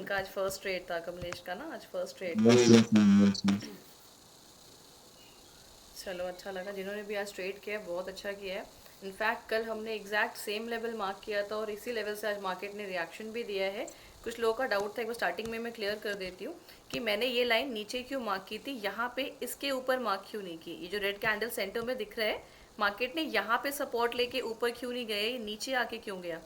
उनका आज first trade था, कमलेश का ना आज फर्स्ट ट्रेड था। Yes, yes, ma'am. Yes, ma'am. चलो अच्छा लगा, जिन्होंने भी आज ट्रेड किया है बहुत अच्छा किया है। इनफैक्ट कल हमने एग्जैक्ट सेम लेवल मार्क किया था और इसी लेवल से आज मार्केट ने रिएक्शन भी दिया है। कुछ लोगों का डाउट था, एक बार स्टार्टिंग में मैं क्लियर कर देती हूँ कि मैंने ये लाइन नीचे क्यों मार्क की थी, यहाँ पे इसके ऊपर मार्क क्यों नहीं की। ये जो रेड कैंडल सेंटर में दिख रहा है, मार्केट ने यहाँ पे सपोर्ट लेके ऊपर क्यों नहीं गया, ये नीचे आके क्यों गया।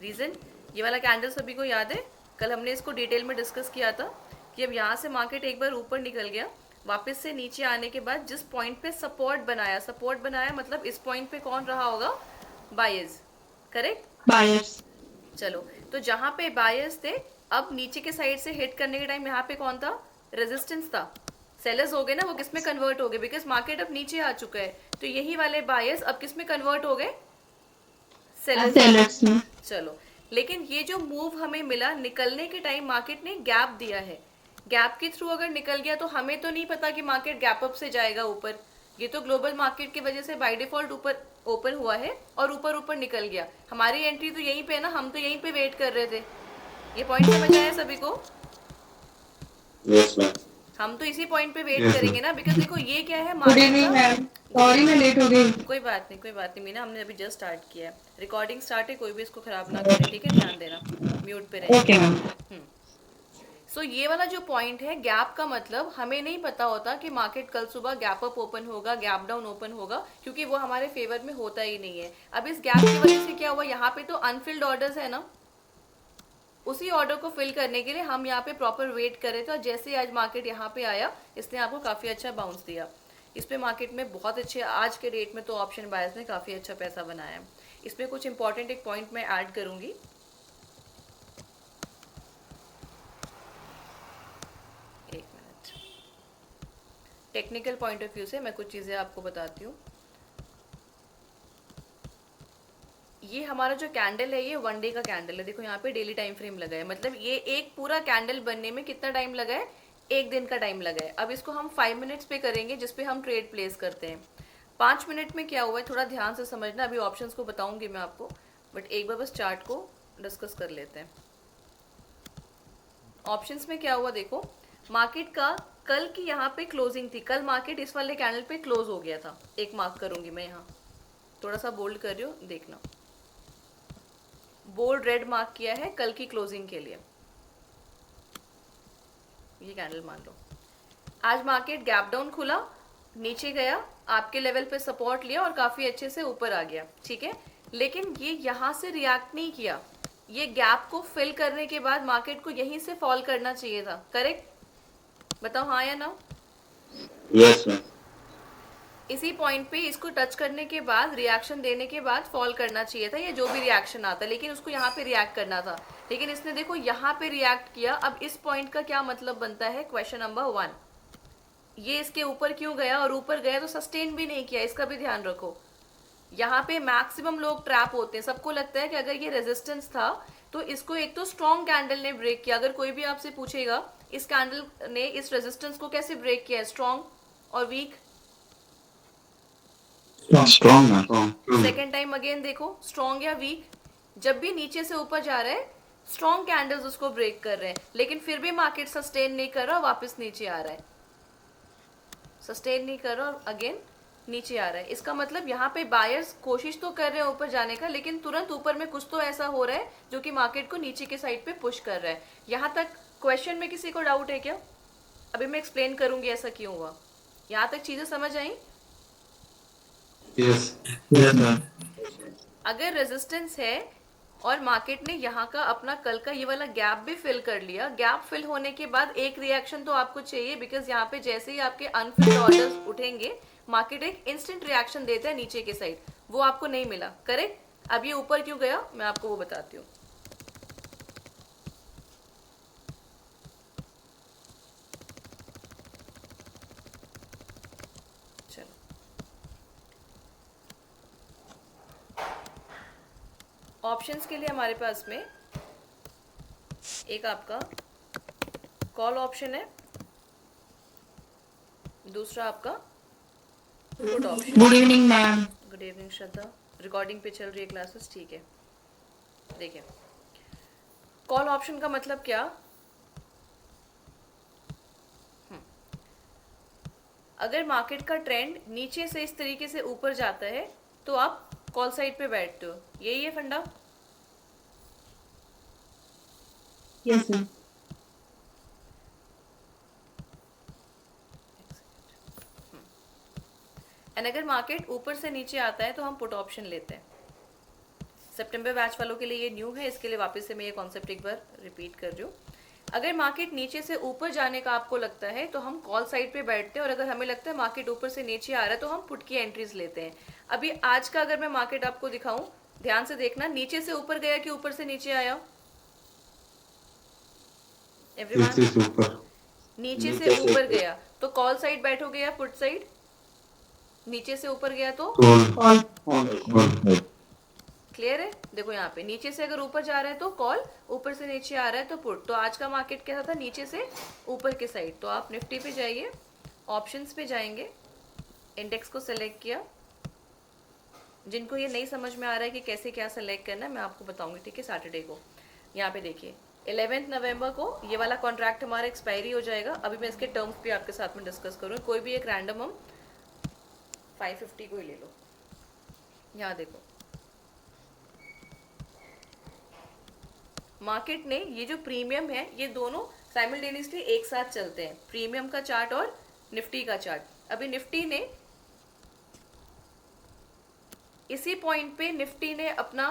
रीज़न, ये वाला कैंडल सभी को याद है, कल हमने इसको डिटेल में डिस्कस किया था कि अब यहाँ से मार्केट एक बार ऊपर निकल गया, वापस से नीचे आने के बाद जिस पॉइंट पे सपोर्ट बनाया मतलब इस पॉइंट पे कौन रहा होगा, बायर्स, करेक्ट। बायर्स। चलो, तो जहाँ पे बायर्स थे, अब नीचे के साइड से हिट करने के टाइम यहाँ पे कौन था, रेजिस्टेंस था। सेलर्स हो गए ना, वो किस में कन्वर्ट हो गए, बिकॉज मार्केट अब नीचे आ चुका है, तो यही वाले बायर्स अब किस में कन्वर्ट हो गए, सेलर्स में। सेलर्स में। चलो, लेकिन ये जो मूव हमें मिला निकलने के टाइम, मार्केट ने गैप दिया है, गैप के थ्रू अगर निकल गया तो हमें तो नहीं पता कि मार्केट गैप अप से जाएगा ऊपर। ये तो ग्लोबल मार्केट की वजह से बाय डिफॉल्ट ऊपर ओपन हुआ है और ऊपर ऊपर निकल गया। हमारी एंट्री तो यहीं पे है ना, हम तो यहीं पे वेट कर रहे थे। ये पॉइंट समझ आया सभी को। Yes, ma'am. हम तो इसी पॉइंट पे वेट Yes, करेंगे ma'am. ना, बिकॉज देखो ये क्या है, गुड मार्केट इवनिंग का। मैम, गुड सॉरी मैं इवनिंग। लेट हो गई। कोई बात नहीं हमने अभी जस्ट स्टार्ट किया है, रिकॉर्डिंग स्टार्ट है, कोई भी इसको खराब ना करे, ठीक है, ध्यान देना, म्यूट पे रहना। Okay ma'am. सो ये वाला जो पॉइंट है गैप का, मतलब हमें नहीं पता होता कि मार्केट कल सुबह गैप अप ओपन होगा, गैप डाउन ओपन होगा, क्योंकि वो हमारे फेवर में होता ही नहीं है। अब इस गैप की वजह से क्या हुआ, यहाँ पे तो अनफिल्ड ऑर्डर्स है ना, उसी ऑर्डर को फिल करने के लिए हम यहाँ पे प्रॉपर वेट कर रहे थे, और जैसे ही आज मार्केट यहाँ पे आया, इसने आपको काफ़ी अच्छा बाउंस दिया। इस पे मार्केट में बहुत अच्छे, आज के डेट में तो ऑप्शन बायर्स ने काफ़ी अच्छा पैसा बनाया है। इसमें कुछ इंपॉर्टेंट एक पॉइंट मैं ऐड करूँगी। एक minute, technical point of view से मैं कुछ चीज़ें आपको बताती हूँ। ये हमारा जो कैंडल है ये 1 डे का कैंडल है, देखो यहाँ पे डेली टाइम फ्रेम लगा है, मतलब ये एक पूरा कैंडल बनने में कितना टाइम लगा है, 1 दिन का टाइम लगा है। अब इसको हम 5 मिनट्स पे करेंगे जिसपे हम ट्रेड प्लेस करते हैं। 5 मिनट में क्या हुआ है थोड़ा ध्यान से समझना, अभी ऑप्शंस को बताऊंगी मैं आपको, बट एक बार बस चार्ट को डिस्कस कर लेते हैं। ऑप्शंस में क्या हुआ देखो, मार्केट का कल की यहाँ पे क्लोजिंग थी, कल मार्केट इस वाले कैंडल पे क्लोज हो गया था। एक मार्क करूंगी मैं यहाँ, थोड़ा सा बोल्ड कर रही हूँ देखना, बोल्ड रेड मार्क किया है कल की क्लोजिंग के लिए। ये कैंडल मान लो, आज मार्केट गैप डाउन खुला, नीचे गया, आपके लेवल पे सपोर्ट लिया और काफी अच्छे से ऊपर आ गया, ठीक है। लेकिन ये यहाँ से रिएक्ट नहीं किया, ये गैप को फिल करने के बाद मार्केट को यहीं से फॉल करना चाहिए था, करेक्ट, बताओ हाँ या ना। Yes, ma'am. इसी पॉइंट पे इसको टच करने के बाद, रिएक्शन देने के बाद फॉल करना चाहिए था, या जो भी रिएक्शन आता, लेकिन उसको यहाँ पे रिएक्ट करना था। लेकिन इसने देखो यहाँ पे रिएक्ट किया। अब इस पॉइंट का क्या मतलब बनता है, क्वेश्चन नंबर 1, ये इसके ऊपर क्यों गया, और ऊपर गया तो सस्टेन भी नहीं किया, इसका भी ध्यान रखो। यहाँ पे मैक्सिमम लोग ट्रैप होते हैं, सबको लगता है कि अगर ये रेजिस्टेंस था तो इसको एक तो स्ट्रॉन्ग कैंडल ने ब्रेक किया। अगर कोई भी आपसे पूछेगा इस कैंडल ने इस रेजिस्टेंस को कैसे ब्रेक किया है, स्ट्रॉन्ग और weak. Strong, ma'am. Strong. Second time again देखो, स्ट्रॉन्ग या वीक, जब भी नीचे से ऊपर जा रहा है स्ट्रॉन्ग कैंडल्स उसको ब्रेक कर रहे हैं, लेकिन फिर भी मार्केट सस्टेन नहीं कर रहा, वापस नीचे आ रहा है, सस्टेन नहीं कर रहा और अगेन नीचे आ रहा है। इसका मतलब यहाँ पे बायर्स कोशिश तो कर रहे हैं ऊपर जाने का, लेकिन तुरंत ऊपर में कुछ तो ऐसा हो रहा है जो कि मार्केट को नीचे के साइड पे पुश कर रहा है। यहाँ तक क्वेश्चन में किसी को डाउट है क्या, अभी मैं एक्सप्लेन करूंगी ऐसा क्यों हुआ। यहाँ तक चीजें समझ आई। Yes. Yes, ma'am. अगर रेजिस्टेंस है और मार्केट ने यहाँ का अपना कल का ये वाला गैप भी फिल कर लिया, गैप फिल होने के बाद एक रिएक्शन तो आपको चाहिए, बिकॉज यहाँ पे जैसे ही आपके अनफिल्ड ऑर्डर्स उठेंगे मार्केट एक इंस्टेंट रिएक्शन देता है नीचे के साइड, वो आपको नहीं मिला, करेक्ट। अब ये ऊपर क्यों गया मैं आपको वो बताती हूँ। चलो, ऑप्शंस के लिए हमारे पास में एक आपका कॉल ऑप्शन है, दूसरा आपका put option. Good evening ma'am. Good evening Shraddha, recording पे चल रही है क्लासेस, ठीक है। देखिए, कॉल ऑप्शन का मतलब क्या, अगर मार्केट का ट्रेंड नीचे से इस तरीके से ऊपर जाता है तो आप कॉल साइड पे बैठते हो, यही है फंडा। Yes, ma'am. एंड अगर मार्केट ऊपर से नीचे आता है तो हम पुट ऑप्शन लेते हैं। सितंबर बैच वालों के लिए ये न्यू है, इसके लिए वापस से मैं ये कॉन्सेप्ट एक बार रिपीट कर रही हूँ। अगर मार्केट नीचे से ऊपर जाने का आपको लगता है तो हम कॉल साइड पे बैठते हैं, और अगर हमें लगता है मार्केट ऊपर से नीचे आ रहा है तो हम पुट की एंट्रीज लेते हैं। अभी आज का अगर मैं मार्केट आपको दिखाऊं, ध्यान से देखना, नीचे से ऊपर गया कि ऊपर से नीचे आया एवरीवन? नीचे से ऊपर। नीचे से नीचे से ऊपर ऊपर। गया तो कॉल साइड बैठोगे या पुट साइड? नीचे से ऊपर गया तो कॉल। Call. कॉल। क्लियर है? देखो यहाँ पे नीचे से अगर ऊपर जा रहा है तो कॉल, ऊपर से नीचे आ रहा है तो पुट। तो आज का मार्केट कैसा था? नीचे से ऊपर के साइड। तो आप निफ्टी पे जाइए, ऑप्शंस पे जाएंगे, इंडेक्स को सेलेक्ट किया। जिनको ये नहीं समझ में आ रहा है कि कैसे क्या सेलेक्ट करना है, मैं आपको बताऊंगी, ठीक है, सैटरडे को। यहाँ पे देखिए 11 नवंबर को ये वाला कॉन्ट्रैक्ट हमारा एक्सपायरी हो जाएगा। अभी मैं इसके टर्म्स भी आपके साथ में डिस्कस करूँ। कोई भी एक रैंडम हम 550 को ही ले लो। यहाँ देखो मार्केट ने ये जो प्रीमियम है ये दोनों साइमल्टेनियसली एक साथ चलते हैं, प्रीमियम का चार्ट और निफ्टी का चार्ट। अभी निफ्टी ने इसी पॉइंट पे निफ्टी ने अपना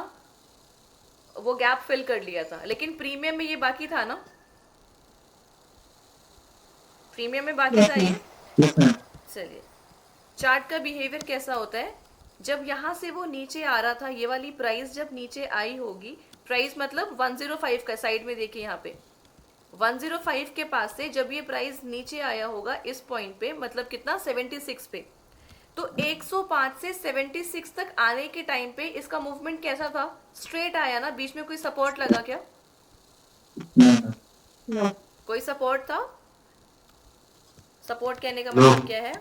वो गैप फिल कर लिया था, लेकिन प्रीमियम में ये बाकी था ना, प्रीमियम में बाकी Yes, था ये। ma'am. Yes ma'am. चलिए चार्ट का बिहेवियर कैसा होता है, जब यहाँ से वो नीचे आ रहा था, ये वाली प्राइस जब नीचे आई होगी, प्राइस मतलब 105 का, साइड में देखिए यहाँ पे 105 के पास से जब ये प्राइस नीचे आया होगा इस पॉइंट पे, मतलब कितना, 76 पे, तो 105 से 76 तक आने के टाइम पे इसका मूवमेंट कैसा था? स्ट्रेट आया ना, बीच में कोई सपोर्ट लगा क्या? No. कोई सपोर्ट था? सपोर्ट कहने का No. मतलब क्या है?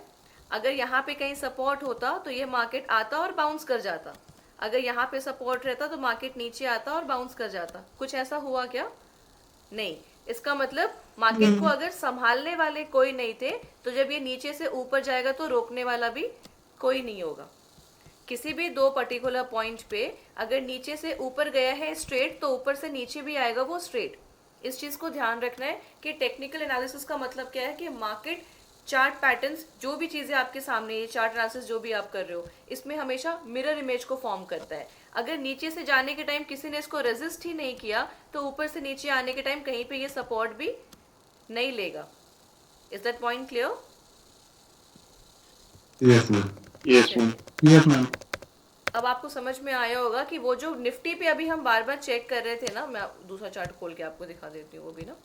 अगर यहाँ पे कहीं सपोर्ट होता तो ये मार्केट आता और बाउंस कर जाता, अगर यहाँ पे सपोर्ट रहता तो मार्केट नीचे आता और बाउंस कर जाता। कुछ ऐसा हुआ क्या? नहीं। इसका मतलब मार्केट को अगर संभालने वाले कोई नहीं थे तो जब ये नीचे से ऊपर जाएगा तो रोकने वाला भी कोई नहीं होगा। किसी भी दो पर्टिकुलर पॉइंट पे अगर नीचे से ऊपर गया है स्ट्रेट तो ऊपर से नीचे भी आएगा वो स्ट्रेट। इस चीज को ध्यान रखना है कि टेक्निकल एनालिसिस का मतलब क्या है कि मार्केट चार्ट पैटर्न्स, जो भी चीजें आपके सामने, ये चार्ट एनालिसिस जो भी आप कर रहे हो, इसमें हमेशा मिरर इमेज को फॉर्म करता है। अगर नीचे से जाने के टाइम किसी ने इसको रेजिस्ट ही नहीं किया तो ऊपर से नीचे आने के टाइम कहीं पे ये सपोर्ट भी नहीं लेगा। Is that point clear? Yes ma'am. Yes ma'am. Yes, ma'am. अब आपको समझ में आया होगा कि वो जो निफ्टी पे अभी हम बार बार चेक कर रहे थे ना, मैं दूसरा चार्ट खोल के आपको दिखा देती हूँ वो भी ना।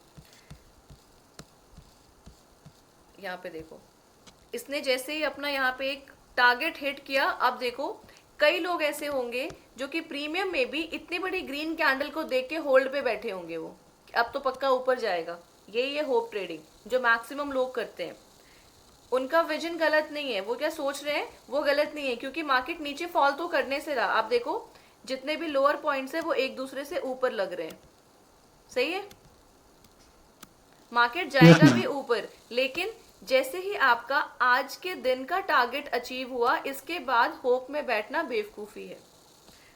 यहाँ पे देखो, इसने जैसे ही अपना यहाँ पे एक टारगेट हिट किया, अब देखो कई लोग ऐसे होंगे जो कि प्रीमियम में भी इतनी बड़ी ग्रीन कैंडल को देख के होल्ड पे बैठे होंगे, वो अब तो पक्का ऊपर जाएगा। यही है होप ट्रेडिंग जो मैक्सिमम लोग करते हैं। उनका विजन गलत नहीं है, वो क्या सोच रहे हैं वो गलत नहीं है, क्योंकि मार्केट नीचे फॉल तो करने से रहा। आप देखो जितने भी लोअर पॉइंट्स है वो एक दूसरे से ऊपर लग रहे हैं, सही है? मार्केट जाएगा भी ऊपर, लेकिन जैसे ही आपका आज के दिन का टारगेट अचीव हुआ इसके बाद होप में बैठना बेवकूफ़ी है।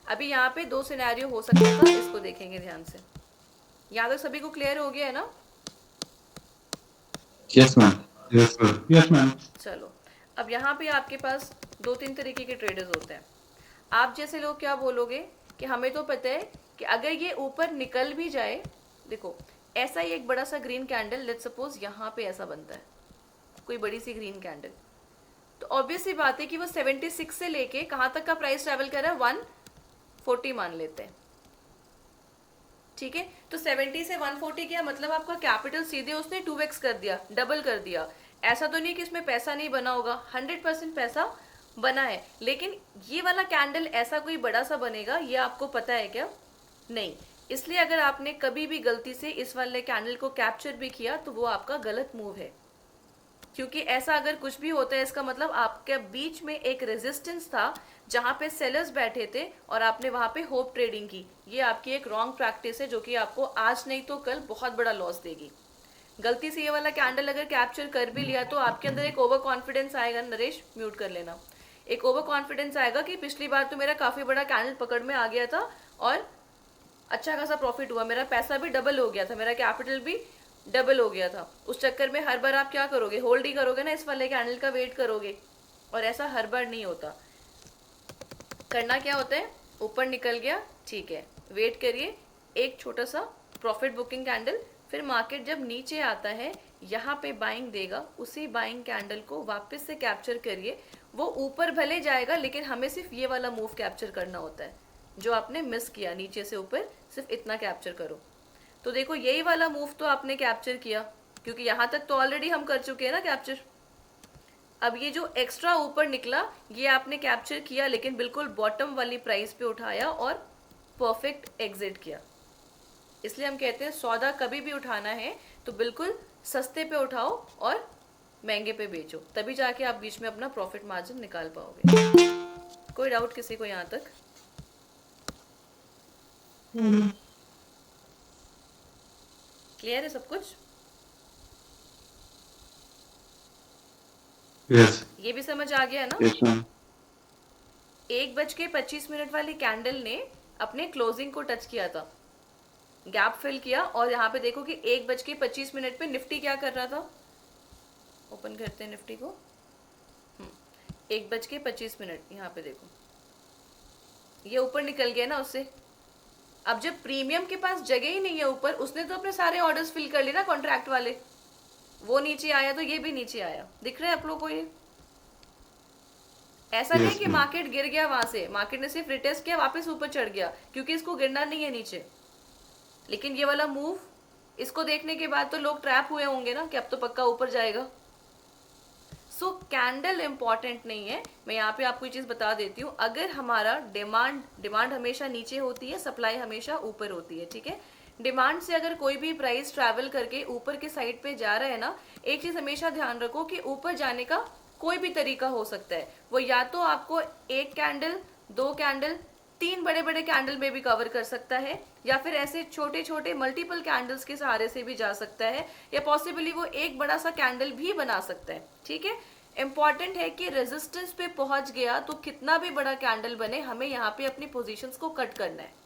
अभी यहाँ पे दो सिनेरियो हो सकता था, इसको देखेंगे ध्यान से। यहाँ तक सभी को क्लियर हो गया है ना? Yes ma'am. Yes ma'am. Yes, ma'am. चलो, अब यहाँ पे आपके पास दो तीन तरीके के ट्रेडर्स होते हैं। आप जैसे लोग क्या बोलोगे कि हमें तो पता है कि अगर ये ऊपर निकल भी जाए, देखो ऐसा ही एक बड़ा सा ग्रीन कैंडल, लेट्स सपोज यहाँ पे ऐसा बनता है, कोई बड़ी सी ग्रीन कैंडल, तो ऑब्वियस सी बात है कि वो 76 से लेके कहाँ तक का प्राइस ट्रैवल कर रहा है, 140 मान लेते हैं, ठीक है? तो 70 से 140 किया, मतलब आपका कैपिटल सीधे उसने 2x कर दिया, डबल कर दिया। ऐसा तो नहीं कि इसमें पैसा नहीं बना होगा, 100% पैसा बना है, लेकिन ये वाला कैंडल ऐसा कोई बड़ा सा बनेगा ये आपको पता है क्या? नहीं। इसलिए अगर आपने कभी भी गलती से इस वाले कैंडल को कैप्चर भी किया तो वो आपका गलत मूव है, क्योंकि ऐसा अगर कुछ भी होता है इसका मतलब आपके बीच में एक रेजिस्टेंस था जहां पे सेलर्स बैठे थे और आपने वहां पे होप ट्रेडिंग की। ये आपकी एक रॉन्ग प्रैक्टिस है जो कि आपको आज नहीं तो कल बहुत बड़ा लॉस देगी। गलती से ये वाला कैंडल अगर कैप्चर कर भी लिया तो आपके अंदर एक ओवर कॉन्फिडेंस आएगा, नरेश म्यूट कर लेना, एक ओवर कॉन्फिडेंस आएगा कि पिछली बार तो मेरा काफी बड़ा कैंडल पकड़ में आ गया था और अच्छा खासा प्रॉफिट हुआ, मेरा पैसा भी डबल हो गया था, मेरा कैपिटल भी डबल हो गया था। उस चक्कर में हर बार आप क्या करोगे, होल्ड ही करोगे ना, इस वाले कैंडल का वेट करोगे, और ऐसा हर बार नहीं होता। करना क्या होता है, ऊपर निकल गया ठीक है, वेट करिए, एक छोटा सा प्रॉफिट बुकिंग कैंडल, फिर मार्केट जब नीचे आता है यहाँ पे बाइंग देगा, उसी बाइंग कैंडल को वापस से कैप्चर करिए। वो ऊपर भले जाएगा लेकिन हमें सिर्फ ये वाला मूव कैप्चर करना होता है जो आपने मिस किया, नीचे से ऊपर सिर्फ इतना कैप्चर करो। तो देखो यही वाला मूव तो आपने कैप्चर किया, क्योंकि यहाँ तक तो ऑलरेडी हम कर चुके हैं ना कैप्चर। अब ये जो एक्स्ट्रा ऊपर निकला ये आपने कैप्चर किया, लेकिन बिल्कुल बॉटम वाली प्राइस पे उठाया और परफेक्ट एग्जिट किया। इसलिए हम कहते हैं सौदा कभी भी उठाना है तो बिल्कुल सस्ते पे उठाओ और महंगे पे बेचो, तभी जाके आप बीच में अपना प्रॉफिट मार्जिन निकाल पाओगे। कोई डाउट किसी को यहाँ तक? क्लियर है सब कुछ? Yes. ये भी समझ आ गया ना? Yes, ma'am. 1:25 वाली कैंडल ने अपने क्लोजिंग को टच किया था, गैप फिल किया, और यहाँ पे देखो कि 1:25 पे निफ्टी क्या कर रहा था। ओपन करते हैं निफ्टी को। 1:25, यहाँ पे देखो ये ऊपर निकल गया ना उससे। अब जब प्रीमियम के पास जगह ही नहीं है ऊपर, उसने तो अपने सारे ऑर्डर्स फिल कर लिए ना कॉन्ट्रैक्ट वाले, वो नीचे आया तो ये भी नीचे आया। दिख रहा है आप लोगों को ये? ऐसा नहीं कि मार्केट गिर गया वहां से, मार्केट ने सिर्फ रिटेस्ट किया, वापस ऊपर चढ़ गया, क्योंकि इसको गिरना नहीं है नीचे। लेकिन ये वाला मूव, इसको देखने के बाद तो लोग ट्रैप हुए होंगे ना कि अब तो पक्का ऊपर जाएगा। सो कैंडल इंपॉर्टेंट नहीं है। मैं यहाँ पे आपको ये चीज बता देती हूँ, अगर हमारा डिमांड हमेशा नीचे होती है, सप्लाई हमेशा ऊपर होती है, ठीक है। डिमांड से अगर कोई भी प्राइस ट्रैवल करके ऊपर के साइड पे जा रहा है ना, एक चीज हमेशा ध्यान रखो कि ऊपर जाने का कोई भी तरीका हो सकता है। वो या तो आपको एक कैंडल, दो कैंडल, 3 बड़े बड़े कैंडल में भी कवर कर सकता है, या फिर ऐसे छोटे छोटे मल्टीपल कैंडल्स के सहारे से भी जा सकता है, या पॉसिबली वो एक बड़ा सा कैंडल भी बना सकता है, ठीक है। इंपॉर्टेंट है कि रेजिस्टेंस पे पहुंच गया तो कितना भी बड़ा कैंडल बने, हमें यहाँ पे अपनी पोजीशंस को कट करना है।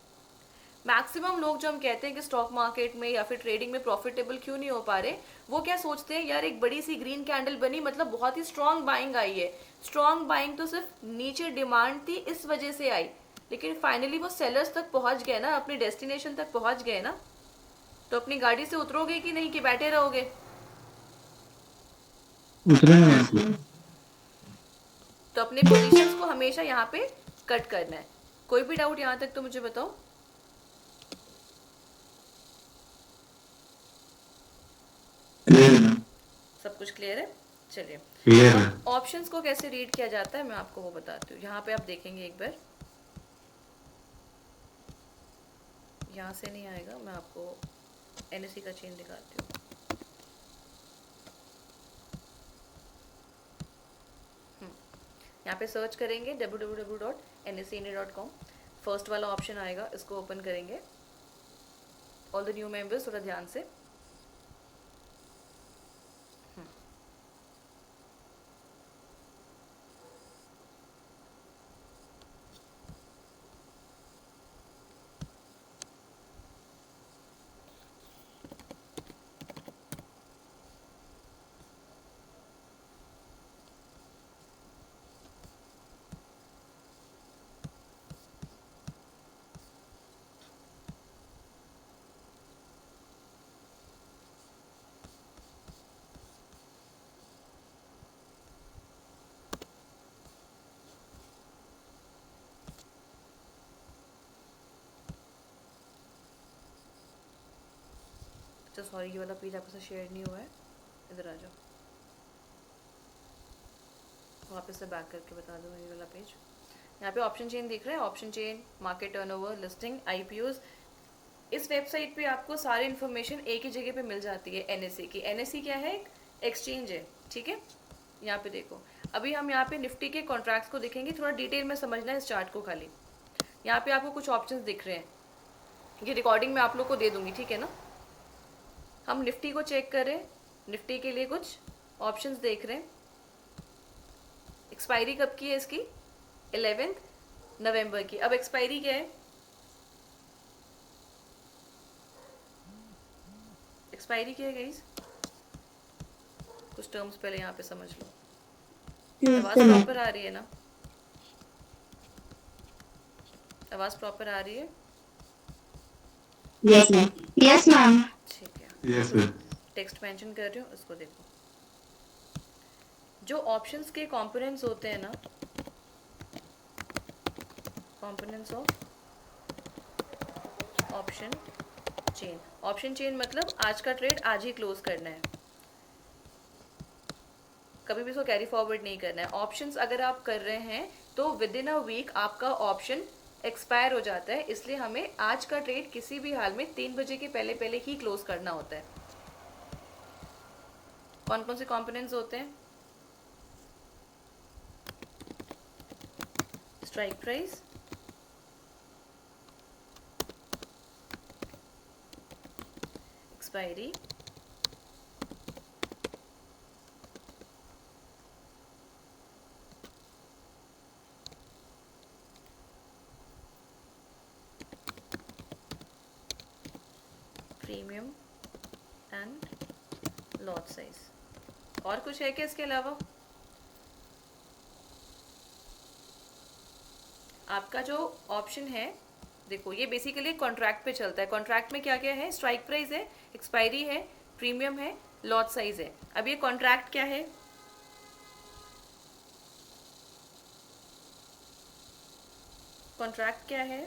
मैक्सिमम लोग जो हम कहते हैं कि स्टॉक मार्केट में या फिर ट्रेडिंग में प्रॉफिटेबल क्यों नहीं हो पा रहे, वो क्या सोचते हैं, यार एक बड़ी सी ग्रीन कैंडल बनी मतलब बहुत ही स्ट्रांग बाइंग आई है। स्ट्रांग बाइंग तो सिर्फ नीचे डिमांड थी इस वजह से आई, लेकिन फाइनली वो सेलर्स तक पहुंच गए ना, अपनी डेस्टिनेशन तक पहुंच गए ना, तो अपनी गाड़ी से उतरोगे कि नहीं कि बैठे रहोगे? उतरेंगे। तो अपने पोजीशंस को हमेशा यहाँ पे कट करना है। कोई भी डाउट यहाँ तक तो मुझे बताओ। क्लियर है? सब कुछ क्लियर है? चलिए, क्लियर है। ऑप्शंस को कैसे रीड किया जाता है मैं आपको वो बताती हूँ। यहाँ पे आप देखेंगे एक बार, यहाँ से नहीं आएगा, मैं आपको एनएससी का चेन दिखाती हूँ। यहाँ पे सर्च करेंगे www.nseindia.com, फर्स्ट वाला ऑप्शन आएगा, इसको ओपन करेंगे। ऑल द न्यू मेंबर्स थोड़ा ध्यान से, अच्छा सॉरी ये वाला पेज आपके साथ शेयर नहीं हुआ है, इधर आ जाओ, वापस से बैक करके बता दो ये वाला पेज। यहाँ पे ऑप्शन चेन दिख रहा है, option chain, market turnover, listing, IPOs. इस वेबसाइट पे आपको सारी इन्फॉर्मेशन एक ही जगह पे मिल जाती है एनएससी की। एनएससी क्या है? एक एक्सचेंज है, ठीक है। यहाँ पे देखो, अभी हम यहाँ पे निफ्टी के कॉन्ट्रैक्ट्स को देखेंगे, थोड़ा डिटेल में समझना है इस चार्ट को खाली। यहाँ पे आपको कुछ ऑप्शंस दिख रहे हैं, ये रिकॉर्डिंग में आप लोग को दे दूंगी, ठीक है ना। हम निफ्टी को चेक करें। निफ्टी के लिए कुछ ऑप्शंस देख रहे हैं। एक्सपायरी कब की है इसकी? 11 नवंबर की। अब एक्सपायरी क्या है? एक्सपायरी क्या है गाइस? कुछ टर्म्स पहले यहाँ पे समझ लो। आवाज ट्यूसडे मैम। प्रॉपर आ रही है ना? आवाज प्रॉपर आ रही है? Yes ma'am. Yes ma'am. ठीक है, यस सर। टेक्स्ट मेंशन कर रही हूँ, इसको देखो। जो ऑप्शंस के कंपोनेंट्स होते हैं ना, components of option chain. Option chain मतलब आज का ट्रेड आज ही क्लोज करना है, कभी भी इसको कैरी फॉरवर्ड नहीं करना है। ऑप्शंस अगर आप कर रहे हैं तो विद इन अ वीक आपका ऑप्शन एक्सपायर हो जाता है, इसलिए हमें आज का ट्रेड किसी भी हाल में 3 बजे के पहले पहले ही क्लोज करना होता है। कौन कौन से कंपोनेंट्स होते हैं? Strike price, expiry, premium and lot size. और कुछ है क्या इसके अलावा? आपका जो ऑप्शन है, देखो ये बेसिकली कॉन्ट्रैक्ट पे चलता है। कॉन्ट्रैक्ट में क्या क्या है? स्ट्राइक प्राइस है, एक्सपायरी है, प्रीमियम है, लॉट साइज है। अब ये कॉन्ट्रैक्ट क्या है? कॉन्ट्रैक्ट क्या है?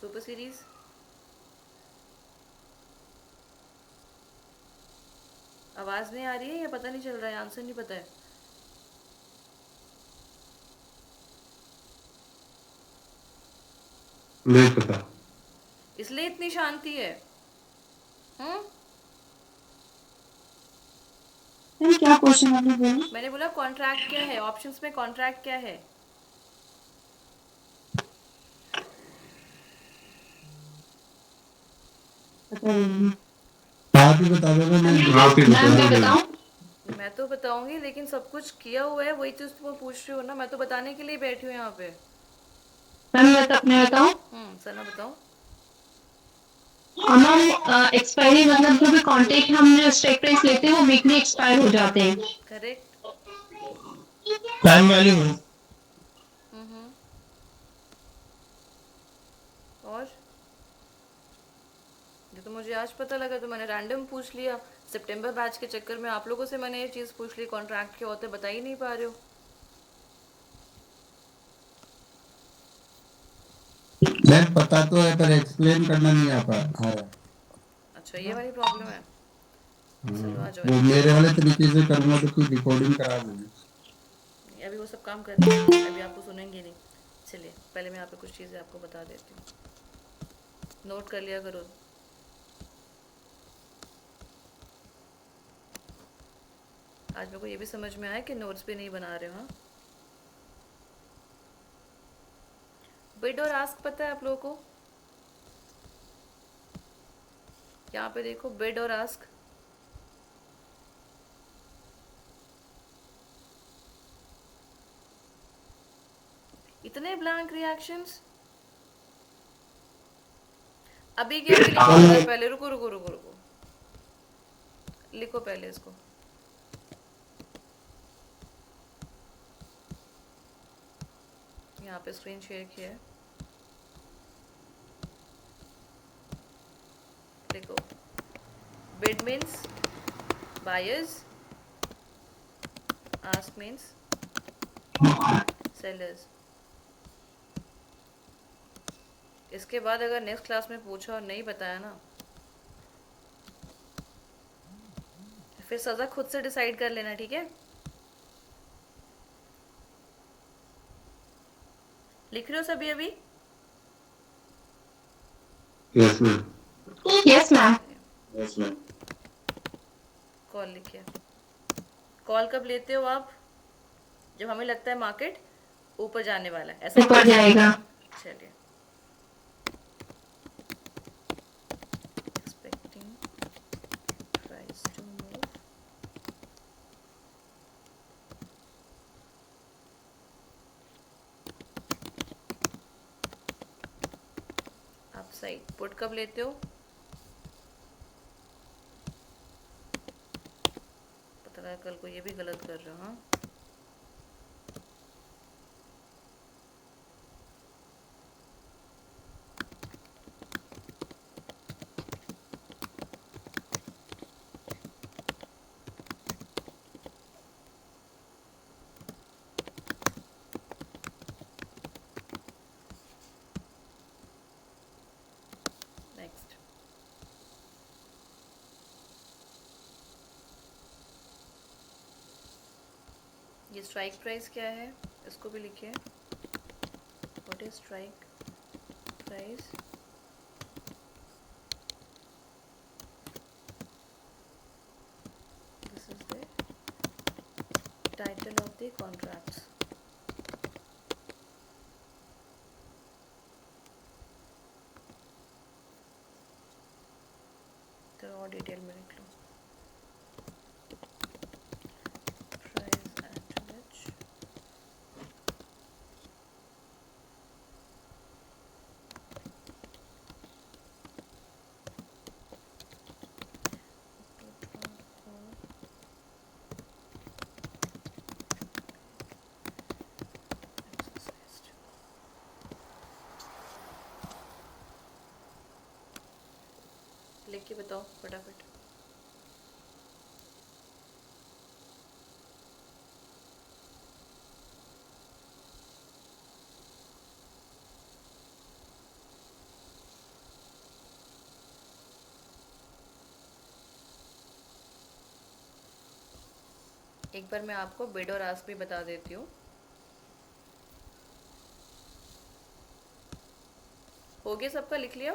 Super series. आवाज नहीं आ रही है या पता नहीं चल रहा है? आंसर नहीं पता है? नहीं पता। इसलिए इतनी शांति है। हम्म, मैम क्या क्वेश्चन आपने बोला? मैंने बोला कॉन्ट्रैक्ट क्या है, ऑप्शंस में कॉन्ट्रैक्ट क्या है? पता नहीं। आप ही बता दो ना। आप ही मैम मैं बता दो। बताऊं? मैं तो बताऊंगी, लेकिन सब कुछ किया हुआ है, वही चीज तुम पूछ रही हो ना। मैं तो बताने के लिए बैठी हूँ यहाँ पे। मैम मैं बताऊं? सना बताओ। मैम एक्सपायरी मतलब जो भी कॉन्ट्रैक्ट हम जो स्ट्राइक प्राइस लेते हैं वो वीकली एक्सपायर हो जाते हैं। करेक्ट। Time value. हम्म। और ये तो मुझे आज पता लगा, तो मैंने रैंडम पूछ लिया। सितंबर बैच के चक्कर में आप लोगों से मैंने ये चीज़ पूछ ली, कॉन्ट्रैक्ट क्या होते बता ही नहीं पा रहे हो। मैम पता तो है पर एक्सप्लेन करना नहीं आ रहा। अच्छा, ये वाली प्रॉब्लम है। चलो आ जाओ। वो मेरे वाले तरीके से करूँगा तो फिर रिकॉर्डिंग करा दूंगी। अभी वो सब काम करने हैं, अभी आपको सुनेंगे नहीं। चलिए पहले मैं यहाँ पे कुछ चीज़ें आपको बता देती हूँ, नोट कर लिया करो। आज मेरे को ये भी समझ में आया कि नोट्स भी नहीं बना रहे हो। हाँ, बिड और आस्क पता है आप लोगों को? यहाँ पे देखो, बिड और आस्क। इतने ब्लैंक रिएक्शंस। अभी क्या फीलिंग होता है? पहले रुको रुको रुको रुको, लिखो पहले इसको। यहाँ पे स्क्रीन शेयर किया है, देखो। Bid means buyers, ask means sellers. इसके बाद अगर नेक्स्ट क्लास में पूछा और नहीं बताया ना, फिर सजा खुद से डिसाइड कर लेना, ठीक है? लिख रहे हो सभी अभी? Yes ma'am. Yes ma'am. Yes ma'am. Call लिखिए। कॉल कब लेते हो आप? जब हमें लगता है मार्केट ऊपर जाने वाला है, ऐसा ऊपर जाएगा। चलिए। साइड पुट कब लेते हो? पता लगा कल को ये भी गलत कर रहा हूँ। नेक्स्ट, ये स्ट्राइक प्राइस क्या है इसको भी लिखिए। What is strike price? This is the title of the contracts. तो और डिटेल में लिख लो। प्राइस एट विच लिख के बताओ फटाफट। एक बार मैं आपको बिड और आस्क भी बता देती हूँ। हो गया सबका? लिख लिया?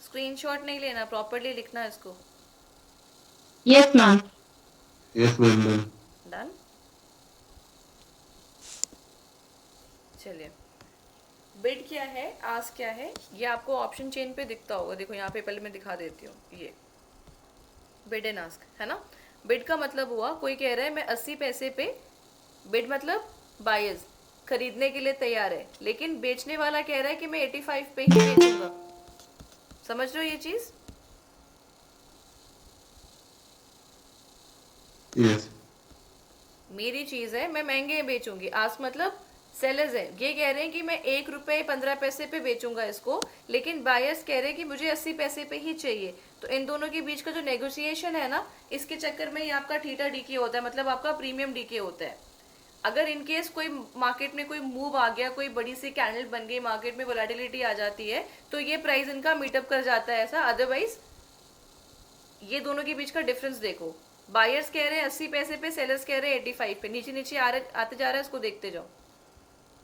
स्क्रीनशॉट नहीं लेना, प्रॉपरली लिखना इसको। Yes ma'am. Yes ma'am done. Done. चलिए, बिड क्या है, आस्क क्या है, ये आपको ऑप्शन चेन पे दिखता होगा। देखो यहाँ पे पहले मैं दिखा देती हूँ। ये बिड एंड आस्क है ना। बिड का मतलब हुआ कोई कह रहा है मैं 80 पैसे पे, बिड मतलब बायर्स खरीदने के लिए तैयार है, लेकिन बेचने वाला कह रहा है कि मैं 85 पे ही बेचूंगा। समझ रहे हो ये चीज? यस। मेरी चीज है, मैं महंगे बेचूंगी। आस्क मतलब सेलर्स है, ये कह रहे हैं कि मैं 1 रुपए 15 पैसे पे बेचूंगा इसको, लेकिन बायर्स कह रहे हैं कि मुझे 80 पैसे पे ही चाहिए। तो इन दोनों के बीच का जो नेगोशिएशन है ना, इसके चक्कर में ही आपका थीटा डीके होता है, मतलब आपका प्रीमियम डीके होता है। अगर इन केस कोई मार्केट में कोई मूव आ गया, कोई बड़ी सी कैंडल बन गई, मार्केट में वोलेटिलिटी आ जाती है, तो ये प्राइस इनका मीटअप कर जाता है ऐसा। अदरवाइज ये दोनों के बीच का डिफरेंस देखो, बायर्स कह रहे हैं 80 पैसे पे, सेलर्स कह रहे हैं 85 पे, नीचे नीचे आते जा रहा है। इसको देखते जाओ,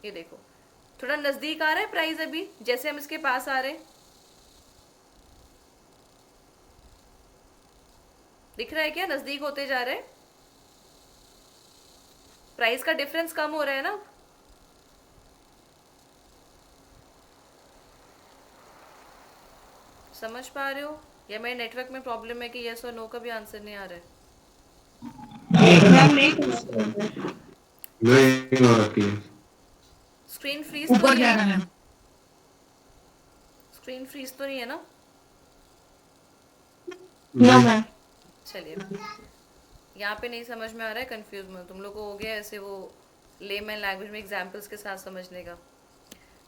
ये देखो थोड़ा नजदीक आ रहा है प्राइस अभी, जैसे हम इसके पास आ रहे हैं। दिख रहा है क्या? नजदीक होते जा रहे हैं, प्राइस का डिफरेंस कम हो रहा है ना। समझ पा रहे हो? या मेरे नेटवर्क में प्रॉब्लम है कि यस और नो का भी आंसर नहीं आ रहा है? नहीं हो रखी है। स्क्रीन फ्रीज तो नहीं है? स्क्रीन फ्रीज तो नहीं है ना? No ma'am. चलिए, यहाँ पे नहीं समझ में आ रहा है, कंफ्यूज मत। तुम लोग को हो गया ऐसे वो लेमैन लैंग्वेज में एग्जांपल्स के साथ समझने का।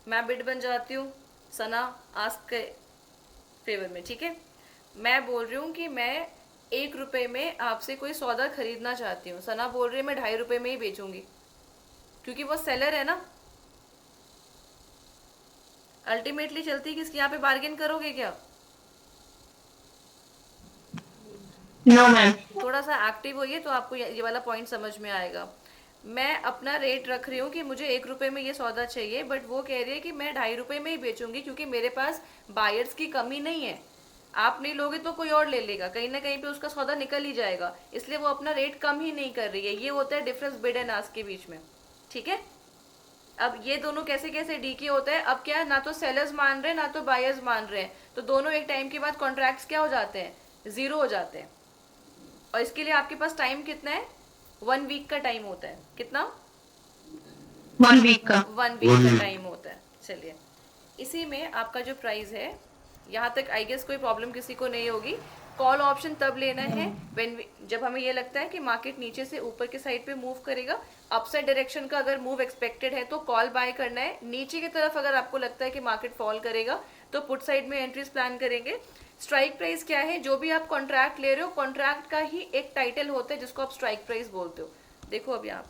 मैं बिड बन जाती हूँ सना आस्क के फेवर में, ठीक है। मैं बोल रही हूँ कि मैं 1 रुपए में आपसे कोई सौदा खरीदना चाहती हूँ। सना बोल रही है मैं 2.5 रुपए में ही बेचूंगी, क्योंकि वो सेलर है ना। अल्टीमेटली चलती किसकी? यहाँ पे बार्गेन करोगे क्या? No ma'am. थोड़ा सा एक्टिव होइए तो आपको ये वाला पॉइंट समझ में आएगा। मैं अपना रेट रख रही हूँ कि मुझे 1 रुपए में ये सौदा चाहिए, बट वो कह रही है कि मैं 2.5 रुपए में ही बेचूंगी, क्योंकि मेरे पास बायर्स की कमी नहीं है। आप नहीं लोगे तो कोई और ले लेगा, कहीं ना कहीं पे उसका सौदा निकल ही जाएगा, इसलिए वो अपना रेट कम ही नहीं कर रही है। ये होता है डिफरेंस बिड एंड आस्क के बीच में, ठीक है। अब ये दोनों कैसे कैसे डीके होता है, अब क्या, ना तो सेलर्स मान रहे हैं ना तो बायर्स मान रहे हैं, तो दोनों एक टाइम के बाद कॉन्ट्रैक्ट्स क्या हो जाते हैं? जीरो हो जाते हैं। और इसके लिए आपके पास टाइम कितना है? 1 वीक का टाइम होता है। कितना? 1 वीक का। 1 वीक का टाइम होता है। चलिए, इसी में आपका जो प्राइस है यहाँ तक आई गेस कोई प्रॉब्लम किसी को नहीं होगी। कॉल ऑप्शन तब लेना है जब हमें ये लगता है कि मार्केट नीचे से ऊपर के साइड पे मूव करेगा। अपसाइड डायरेक्शन का अगर मूव एक्सपेक्टेड है तो कॉल बाय करना है। नीचे की तरफ अगर आपको लगता है कि मार्केट फॉल करेगा तो पुट साइड में एंट्रीज प्लान करेंगे। स्ट्राइक प्राइस क्या है, जो भी आप कॉन्ट्रैक्ट ले रहे हो कॉन्ट्रैक्ट का ही एक टाइटल होता है जिसको आप स्ट्राइक प्राइस बोलते हो। देखो अब यहाँ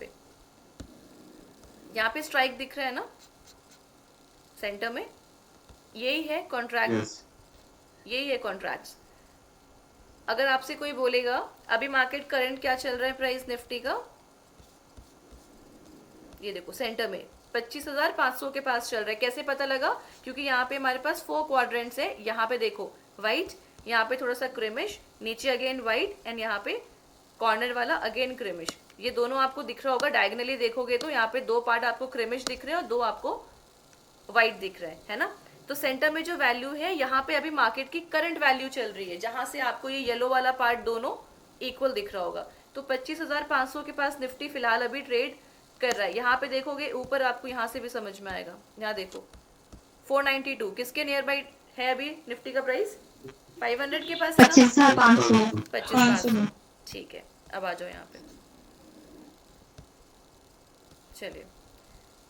पे स्ट्राइक दिख रहा है ना सेंटर में, यही है कॉन्ट्रैक्ट। Yes. यही है कॉन्ट्रैक्ट्स। अगर आपसे कोई बोलेगा अभी मार्केट करंट क्या चल रहा है प्राइस निफ्टी का, ये देखो सेंटर में 25,500 के पास चल रहा है। कैसे पता लगा, क्योंकि यहाँ पे हमारे पास 4 क्वाड्रेंट्स है। यहाँ पे देखो व्हाइट, यहाँ पे थोड़ा सा क्रिमिश, नीचे अगेन व्हाइट एंड यहाँ पे कॉर्नर वाला अगेन क्रिमिश। ये दोनों आपको दिख रहा होगा, डायगनली देखोगे तो यहाँ पे 2 पार्ट आपको क्रिमिश दिख रहे हैं और 2 आपको व्हाइट दिख रहा है ना। तो सेंटर में जो वैल्यू है यहाँ पे अभी मार्केट की करंट वैल्यू चल रही है, जहां से आपको ये येलो वाला पार्ट दोनों इक्वल दिख रहा होगा। तो 25,500 के पास निफ्टी फिलहाल अभी ट्रेड कर रहा है। यहाँ पे देखोगे ऊपर आपको यहाँ से भी समझ में आएगा। यहाँ देखो 492 किसके नियर बाई है अभी निफ्टी का प्राइस, 500 के पास है ना? 25,500 25,500 ठीक है। अब आ जाओ यहाँ पे, चलिए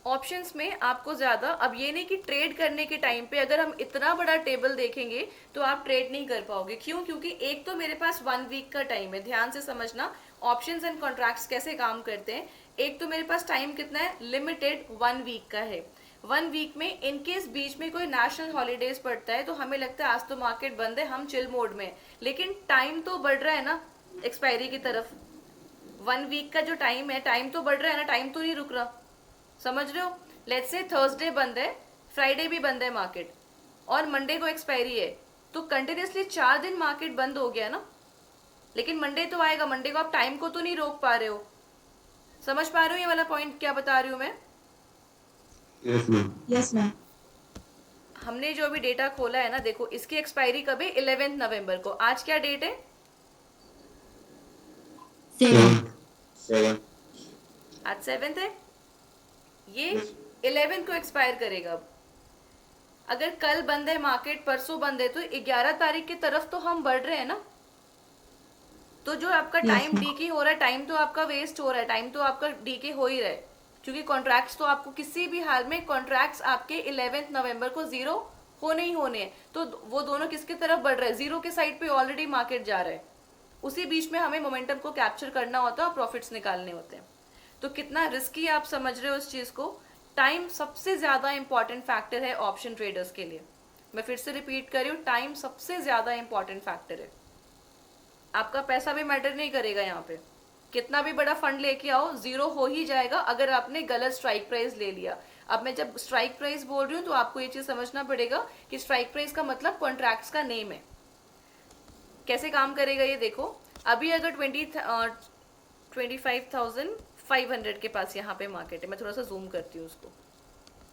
ऑप्शंस में आपको ज्यादा, अब ये नहीं कि ट्रेड करने के टाइम पे अगर हम इतना बड़ा टेबल देखेंगे तो आप ट्रेड नहीं कर पाओगे। क्यों? क्योंकि एक तो मेरे पास 1 वीक का टाइम है। ध्यान से समझना ऑप्शंस एंड कॉन्ट्रैक्ट्स कैसे काम करते हैं। एक तो मेरे पास टाइम कितना है, लिमिटेड 1 वीक का है। 1 वीक में इनकेस बीच में कोई नेशनल हॉलीडेज पड़ता है तो हमें लगता है आज तो मार्केट बंद है, हम चिल मोड में, लेकिन टाइम तो बढ़ रहा है ना एक्सपायरी की तरफ। 1 वीक का जो टाइम है, टाइम तो बढ़ रहा है ना, टाइम तो नहीं रुक रहा। समझ रहे हो? लेट्स से थर्सडे बंद है, फ्राइडे भी बंद है मार्केट और मंडे को एक्सपायरी है, तो कंटिन्यूसली 4 दिन मार्केट बंद हो गया ना। लेकिन मंडे तो आएगा, मंडे को आप टाइम को तो नहीं रोक पा रहे हो। समझ पा रहे हो ये वाला पॉइंट क्या बता रही हूं मैं? Yes, ma'am. Yes ma'am. हमने जो अभी डेटा खोला है ना, देखो इसकी एक्सपायरी कब है, 11 नवंबर को। आज क्या डेट है? 7. आज 7 है, ये 11 को एक्सपायर करेगा। अब अगर कल बंद है मार्केट, परसों बंद है, तो 11 तारीख की तरफ तो हम बढ़ रहे हैं ना। तो जो आपका टाइम डीके हो रहा है, टाइम तो आपका वेस्ट हो रहा है, टाइम तो आपका डीके हो ही रहा है, क्योंकि कॉन्ट्रैक्ट्स तो आपको किसी भी हाल में कॉन्ट्रैक्ट्स आपके 11 नवंबर को जीरो होने ही होने हैं। तो वो दोनों किसकी तरफ बढ़ रहे हैं, जीरो के साइड पे ऑलरेडी मार्केट जा रहा है। उसी बीच में हमें मोमेंटम को कैप्चर करना होता है और प्रॉफिट्स निकालने होते हैं। तो कितना रिस्की आप समझ रहे हो इस चीज को। टाइम सबसे ज्यादा इंपॉर्टेंट फैक्टर है ऑप्शन ट्रेडर्स के लिए। मैं फिर से रिपीट कर रही हूँ, टाइम सबसे ज्यादा इंपॉर्टेंट फैक्टर है। आपका पैसा भी मैटर नहीं करेगा यहाँ पे, कितना भी बड़ा फंड लेके आओ जीरो हो ही जाएगा अगर आपने गलत स्ट्राइक प्राइस ले लिया। अब मैं जब स्ट्राइक प्राइस बोल रही हूँ तो आपको ये चीज समझना पड़ेगा कि स्ट्राइक प्राइस का मतलब कॉन्ट्रैक्ट्स का नेम है। कैसे काम करेगा ये देखो। अभी अगर 25,500 के पास यहाँ पे मार्केट है, मैं थोड़ा सा जूम करती हूँ उसको,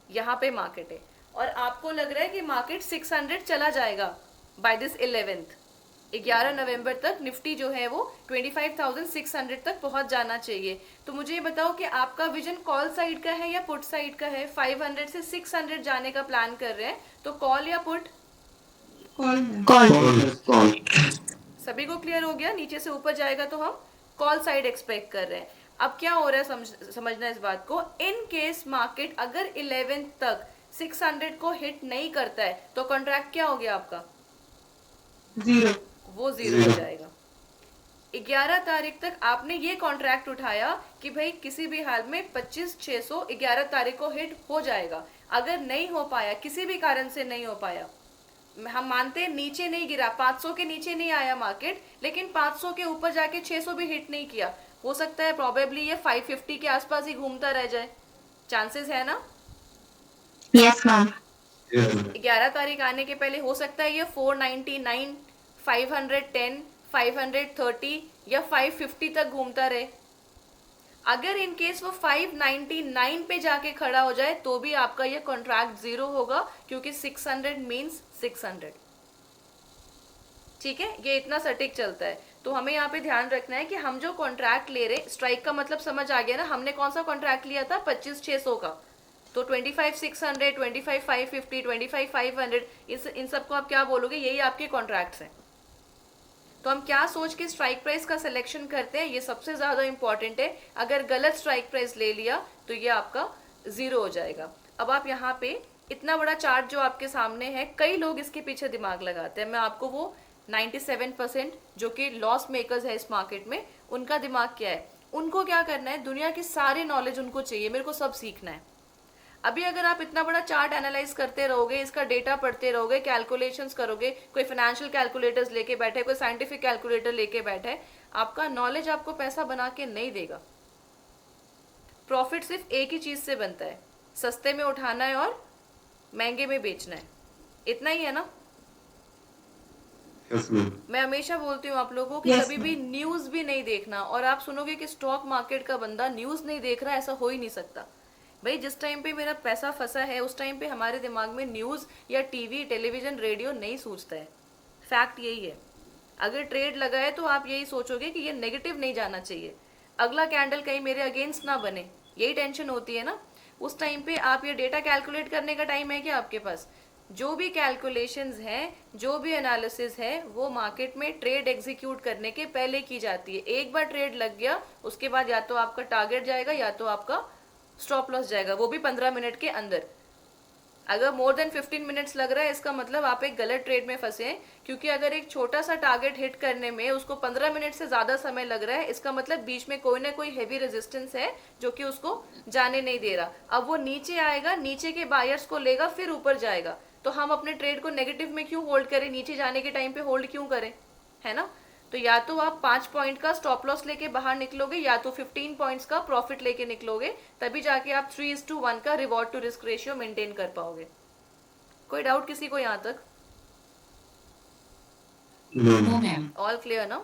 यहाँ पे मार्केट है और आपको लग रहा है कि मार्केट 600 चला जाएगा बाय दिस 11 नवंबर तक निफ्टी जो है वो 25,600 तक पहुंच जाना चाहिए। तो मुझे ये बताओ कि आपका विजन कॉल साइड का है या पुट साइड का है? 500 से 600 जाने का प्लान कर रहे हैं, तो कॉल या पुट? कॉल। सभी को क्लियर हो गया? नीचे से ऊपर जाएगा तो हम कॉल साइड एक्सपेक्ट कर रहे हैं। अब क्या हो रहा है समझना इस बात को। इन केस मार्केट अगर 11 तक 600 को हिट नहीं करता है तो कॉन्ट्रैक्ट क्या हो गया आपका? जीरो। वो जीरो हो जाएगा। 11 तारीख तक आपने ये कॉन्ट्रैक्ट उठाया कि भाई किसी भी हाल में 25,600 11 तारीख को हिट हो जाएगा। अगर नहीं हो पाया, किसी भी कारण से नहीं हो पाया, हम मानते हैं नीचे नहीं गिरा, 500 के नीचे नहीं आया मार्केट, लेकिन 500 के ऊपर जाके 600 भी हिट नहीं किया, हो सकता है प्रॉबेबली ये 550 के आसपास ही घूमता रह जाए। चांसेस है ना? Yes ma'am. 11 तारीख आने के पहले हो सकता है ये 499, 510, 530 या 550 तक घूमता रहे। अगर इन केस वो 599 पे जाके खड़ा हो जाए तो भी आपका ये कॉन्ट्रैक्ट जीरो होगा, क्योंकि 600 मींस 600। ठीक है, ये इतना सटीक चलता है। तो हमें यहाँ पे ध्यान रखना है कि हम जो कॉन्ट्रैक्ट ले रहे, स्ट्राइक का मतलब समझ आ गया ना, हमने कौन सा कॉन्ट्रैक्ट लिया था? 25,600 का। तो 25,600, 25,550, 25,500 इन सबको आप क्या बोलोगे, यही आपके कॉन्ट्रैक्ट्स हैं। तो हम क्या सोच के स्ट्राइक प्राइस का सिलेक्शन करते हैं, ये सबसे ज्यादा इंपॉर्टेंट है। अगर गलत स्ट्राइक प्राइस ले लिया तो ये आपका जीरो हो जाएगा। अब आप यहाँ पे इतना बड़ा चार्ट जो आपके सामने है, कई लोग इसके पीछे दिमाग लगाते हैं। मैं आपको वो 97% जो कि लॉस मेकर्स है इस मार्केट में, उनका दिमाग क्या है, उनको क्या करना है, दुनिया की सारी नॉलेज उनको चाहिए, मेरे को सब सीखना है। अभी अगर आप इतना बड़ा चार्ट एनालाइज करते रहोगे, इसका डेटा पढ़ते रहोगे, कैलकुलेशंस करोगे, कोई फाइनेंशियल कैलकुलेटर्स लेके बैठे, कोई साइंटिफिक कैलकुलेटर लेके बैठे, आपका नॉलेज आपको पैसा बना के नहीं देगा। प्रॉफिट सिर्फ एक ही चीज से बनता है, सस्ते में उठाना है और महंगे में बेचना है, इतना ही है ना। Yes ma'am. मैं हमेशा बोलती हूँ आप लोगों को कि Yes, कभी भी न्यूज भी नहीं देखना। और आप सुनोगे कि स्टॉक मार्केट का बंदा न्यूज नहीं देख रहा, ऐसा हो ही नहीं सकता। भाई जिस टाइम पे मेरा पैसा फंसा है उस टाइम पे हमारे दिमाग में न्यूज या टीवी, टेलीविजन, रेडियो नहीं सूझता है। फैक्ट यही है। अगर ट्रेड लगा है तो आप यही सोचोगे कि ये नेगेटिव नहीं जाना चाहिए, अगला कैंडल कहीं मेरे अगेंस्ट ना बने, यही टेंशन होती है ना। उस टाइम पे आप ये डेटा कैलकुलेट करने का टाइम है क्या आपके पास? जो भी कैलकुलेशंस हैं, जो भी एनालिसिस है, वो मार्केट में ट्रेड एग्जीक्यूट करने के पहले की जाती है। एक बार ट्रेड लग गया उसके बाद या तो आपका टारगेट जाएगा या तो आपका स्टॉप लॉस जाएगा, वो भी 15 मिनट के अंदर। अगर मोर देन 15 मिनट्स लग रहा है इसका मतलब आप एक गलत ट्रेड में फंसे हैं, क्योंकि अगर एक छोटा सा टारगेट हिट करने में उसको 15 मिनट से ज्यादा समय लग रहा है, इसका मतलब बीच में कोई ना कोई हेवी रेजिस्टेंस है जो कि उसको जाने नहीं दे रहा। अब वो नीचे आएगा, नीचे के बायर्स को लेगा, फिर ऊपर जाएगा। तो हम अपने ट्रेड को नेगेटिव में क्यों होल्ड करें, नीचे जाने के टाइम पे होल्ड क्यों करें, है ना। तो या तो आप 5 पॉइंट का स्टॉप लॉस लेके बाहर निकलोगे या तो 15 पॉइंट्स का प्रॉफिट लेके निकलोगे, तभी जाके आप 3:1 का reward to risk ratio maintain कर पाओगे। कोई डाउट किसी को यहाँ तक? No ma'am. ऑल क्लियर ना?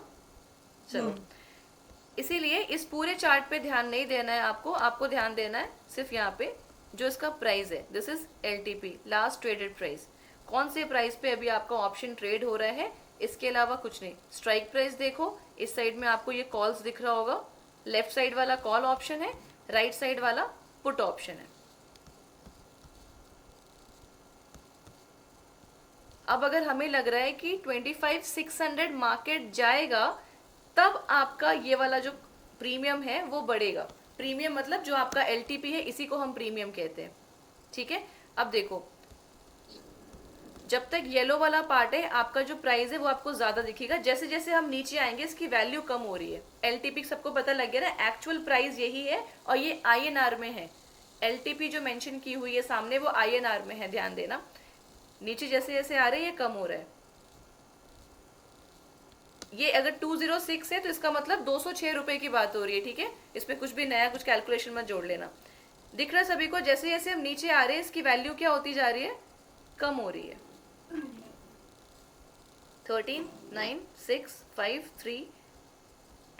चलो, इसीलिए इस पूरे चार्ट पे ध्यान नहीं देना है आपको। आपको ध्यान देना है सिर्फ यहाँ पे जो इसका प्राइस है, this is LTP, last traded price. कौन से प्राइस पे अभी आपका ऑप्शन ट्रेड हो रहा है, इसके अलावा कुछ नहीं। स्ट्राइक प्राइस देखो, इस साइड में आपको ये कॉल्स दिख रहा होगा, लेफ्ट साइड वाला कॉल ऑप्शन है, राइट साइड वाला पुट ऑप्शन है। अब अगर हमें लग रहा है कि 25,600 मार्केट जाएगा, तब आपका ये वाला जो प्रीमियम है वो बढ़ेगा। प्रीमियम मतलब जो आपका LTP है, इसी को हम प्रीमियम कहते हैं, ठीक है। अब देखो, जब तक येलो वाला पार्ट है आपका जो प्राइस है वो आपको ज्यादा दिखेगा, जैसे जैसे हम नीचे आएंगे इसकी वैल्यू कम हो रही है। LTP सबको पता लग गया ना, एक्चुअल प्राइस यही है और ये INR में है। LTP जो मेंशन की हुई है सामने वो INR में है, ध्यान देना। नीचे जैसे जैसे आ रहे हैं ये कम हो रहा है। ये अगर 206 है तो इसका मतलब 206 रुपए की बात हो रही है, ठीक है। इसमें कुछ भी नया कुछ कैलकुलेशन मत जोड़ लेना। दिख रहा है सभी को, जैसे जैसे हम नीचे आ रहे हैं इसकी वैल्यू क्या होती जा रही है, कम हो रही है। 13, 9, 6, 5, 3,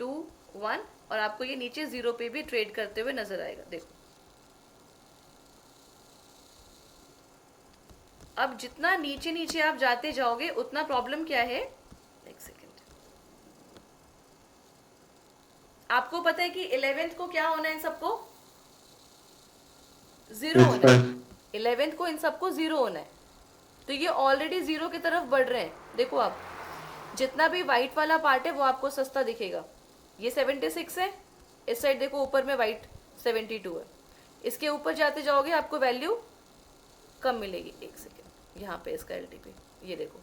2, 1 और आपको ये नीचे 0 पे भी ट्रेड करते हुए नजर आएगा। देखो, अब जितना नीचे नीचे आप जाते जाओगे उतना प्रॉब्लम क्या है, एक सेकेंड। आपको पता है कि 11th को क्या होना है, इन सबको 0 होना है। 11th को इन सबको 0 होना है, तो ये ऑलरेडी 0 की तरफ बढ़ रहे हैं। देखो आप, जितना भी व्हाइट वाला पार्ट है वो आपको सस्ता दिखेगा। ये 76 है, इस साइड देखो ऊपर में व्हाइट 72 है। इसके ऊपर जाते जाओगे आपको वैल्यू कम मिलेगी। एक सेकेंड, यहाँ पे इसका LTP ये देखो,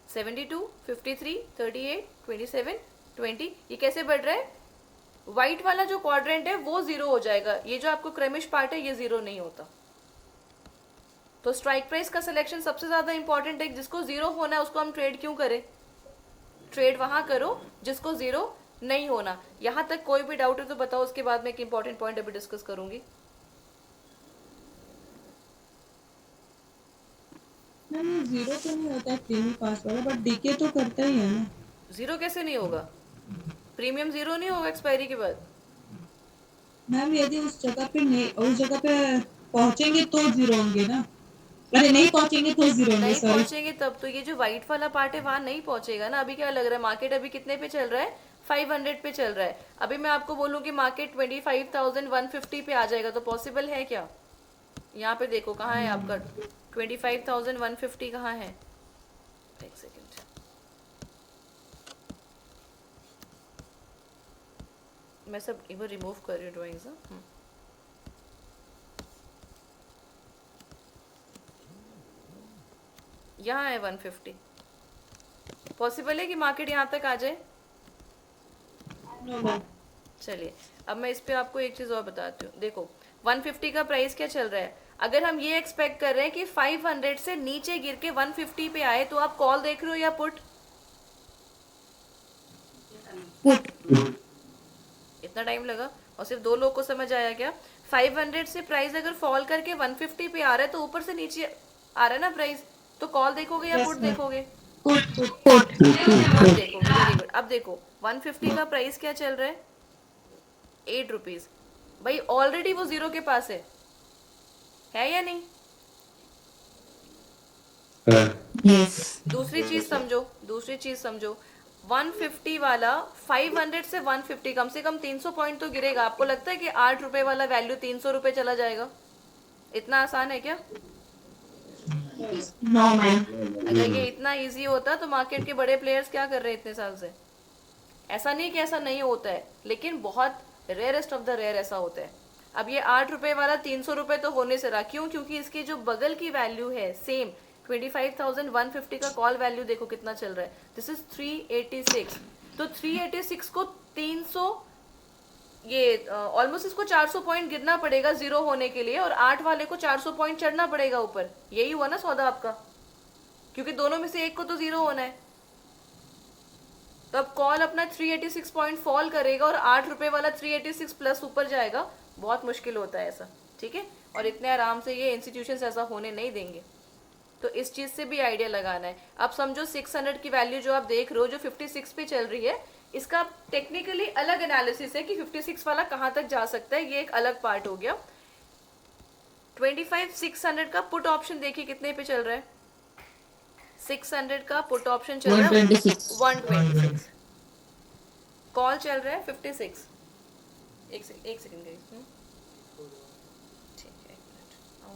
72, 53, 38, 27, 20, ये कैसे बढ़ रहा है। व्हाइट वाला जो क्वाड्रेंट है वो 0 हो जाएगा, ये जो आपको क्रेमिश पार्ट है ये 0 नहीं होता। तो स्ट्राइक प्राइस का सिलेक्शन सबसे ज्यादा इंपॉर्टेंट है। जिसको 0 होना है उसको हम ट्रेड क्यों करें, ट्रेड वहां करो जिसको 0 नहीं होना। यहां तक कोई भी डाउट है तो बताओ, उसके बाद मैं एक इंपॉर्टेंट पॉइंट अभी डिस्कस करूंगी। मैम ये 0 तो नहीं होता है प्रीमियम पास वाला, बट डीके तो करता ही है ना। 0 कैसे नहीं होगा, प्रीमियम 0 नहीं होगा एक्सपायरी के बाद। मैम यदि उस जगह पे नहीं, उस जगह पे पहुंचेंगे तो 0 होंगे ना, अरे नहीं पहुंचेंगे तो 0 होंगे, नहीं सॉरी। पहुंचेंगे तब तो ये जो व्हाइट वाला पार्ट है वहां नहीं पहुंचेगा ना। अभी क्या लग रहा है, मार्केट अभी कितने पे चल रहा है, 500 पे चल रहा है। अभी मैं आपको बोलूं कि मार्केट 25,150 पे आ जाएगा तो पॉसिबल है क्या? यहाँ पे देखो कहाँ है आपका 25,150 कहाँ है, एक सेकेंड, मैं सब एक बार रिमूव कर रही हूँ ड्राइंग्स। यहाँ है 150। पॉसिबल है कि मार्केट यहाँ तक आ जाए? No ma'am. चलिए अब मैं इस पे आपको एक चीज़ और बताती हूँ। देखो 150 का प्राइस क्या चल रहा है, अगर हम ये एक्सपेक्ट कर रहे हैं कि 500 से नीचे गिर के 150 पे आए तो आप कॉल देख रहे हो या पुट? इतना टाइम लगा और सिर्फ 2 लोग को समझ आया क्या? 500 से प्राइस अगर फॉल करके 150 पे आ रहा है तो ऊपर से नीचे आ रहा है ना प्राइस, तो कॉल देखोगे या Yes, पुट ma'am. देखोगे? पुट पुट देखोगे। Very good. अब देखो 150 का प्राइस क्या चल रहा है, 8 रुपीज। भाई ऑलरेडी वो जीरो के पास है या नहीं? यस दूसरी चीज समझो 150 वाला 500 से 150 कम से कम 300 पॉइंट तो गिरेगा। आपको लगता है कि 8 रुपए वाला वैल्यू 300 रुपए चला जाएगा? इतना आसान है क्या? No ma'am. अगर ये इतना इजी होता तो मार्केट के बड़े प्लेयर्स क्या कर रहे हैं इतने साल से? ऐसा नहीं कि ऐसा नहीं होता है, लेकिन बहुत रेयरेस्ट ऑफ द रेयर ऐसा होता है। अब ये 8 रुपए वाला 300 रुपए तो होने से रहा, क्यों? क्योंकि इसके जो बगल की वैल्यू है सेम 25,150 का कॉल वैल्यू देखो कितना चल रहा है, दिस इज 386। तो 386 को 300, ये ऑलमोस्ट इसको 400 पॉइंट गिरना पड़ेगा जीरो होने के लिए, और 8 वाले को 400 पॉइंट चढ़ना पड़ेगा ऊपर। यही हुआ ना सौदा आपका, क्योंकि दोनों में से एक को तो जीरो होना है। तो अब कॉल अपना 386 पॉइंट फॉल करेगा और 8 रुपए वाला 386 प्लस ऊपर जाएगा। बहुत मुश्किल होता है ऐसा, ठीक है? और इतने आराम से ये इंस्टीट्यूशन ऐसा होने नहीं देंगे। तो इस चीज से भी आइडिया लगाना है। अब समझो 600 की वैल्यू जो आप देख रहे हो जो 56 पे चल रही है, इसका टेक्निकली अलग एनालिसिस है कि 56 वाला कहां तक जा सकता है, ये एक अलग पार्ट हो गया। 25,600 का पुट ऑप्शन देखिए कितने पे चल रहा है। 600 का पुट ऑप्शन चल रहा है 126, कॉल चल रहा है 56। एक सेकंड गाइस, ठीक है, एक मिनट आओ।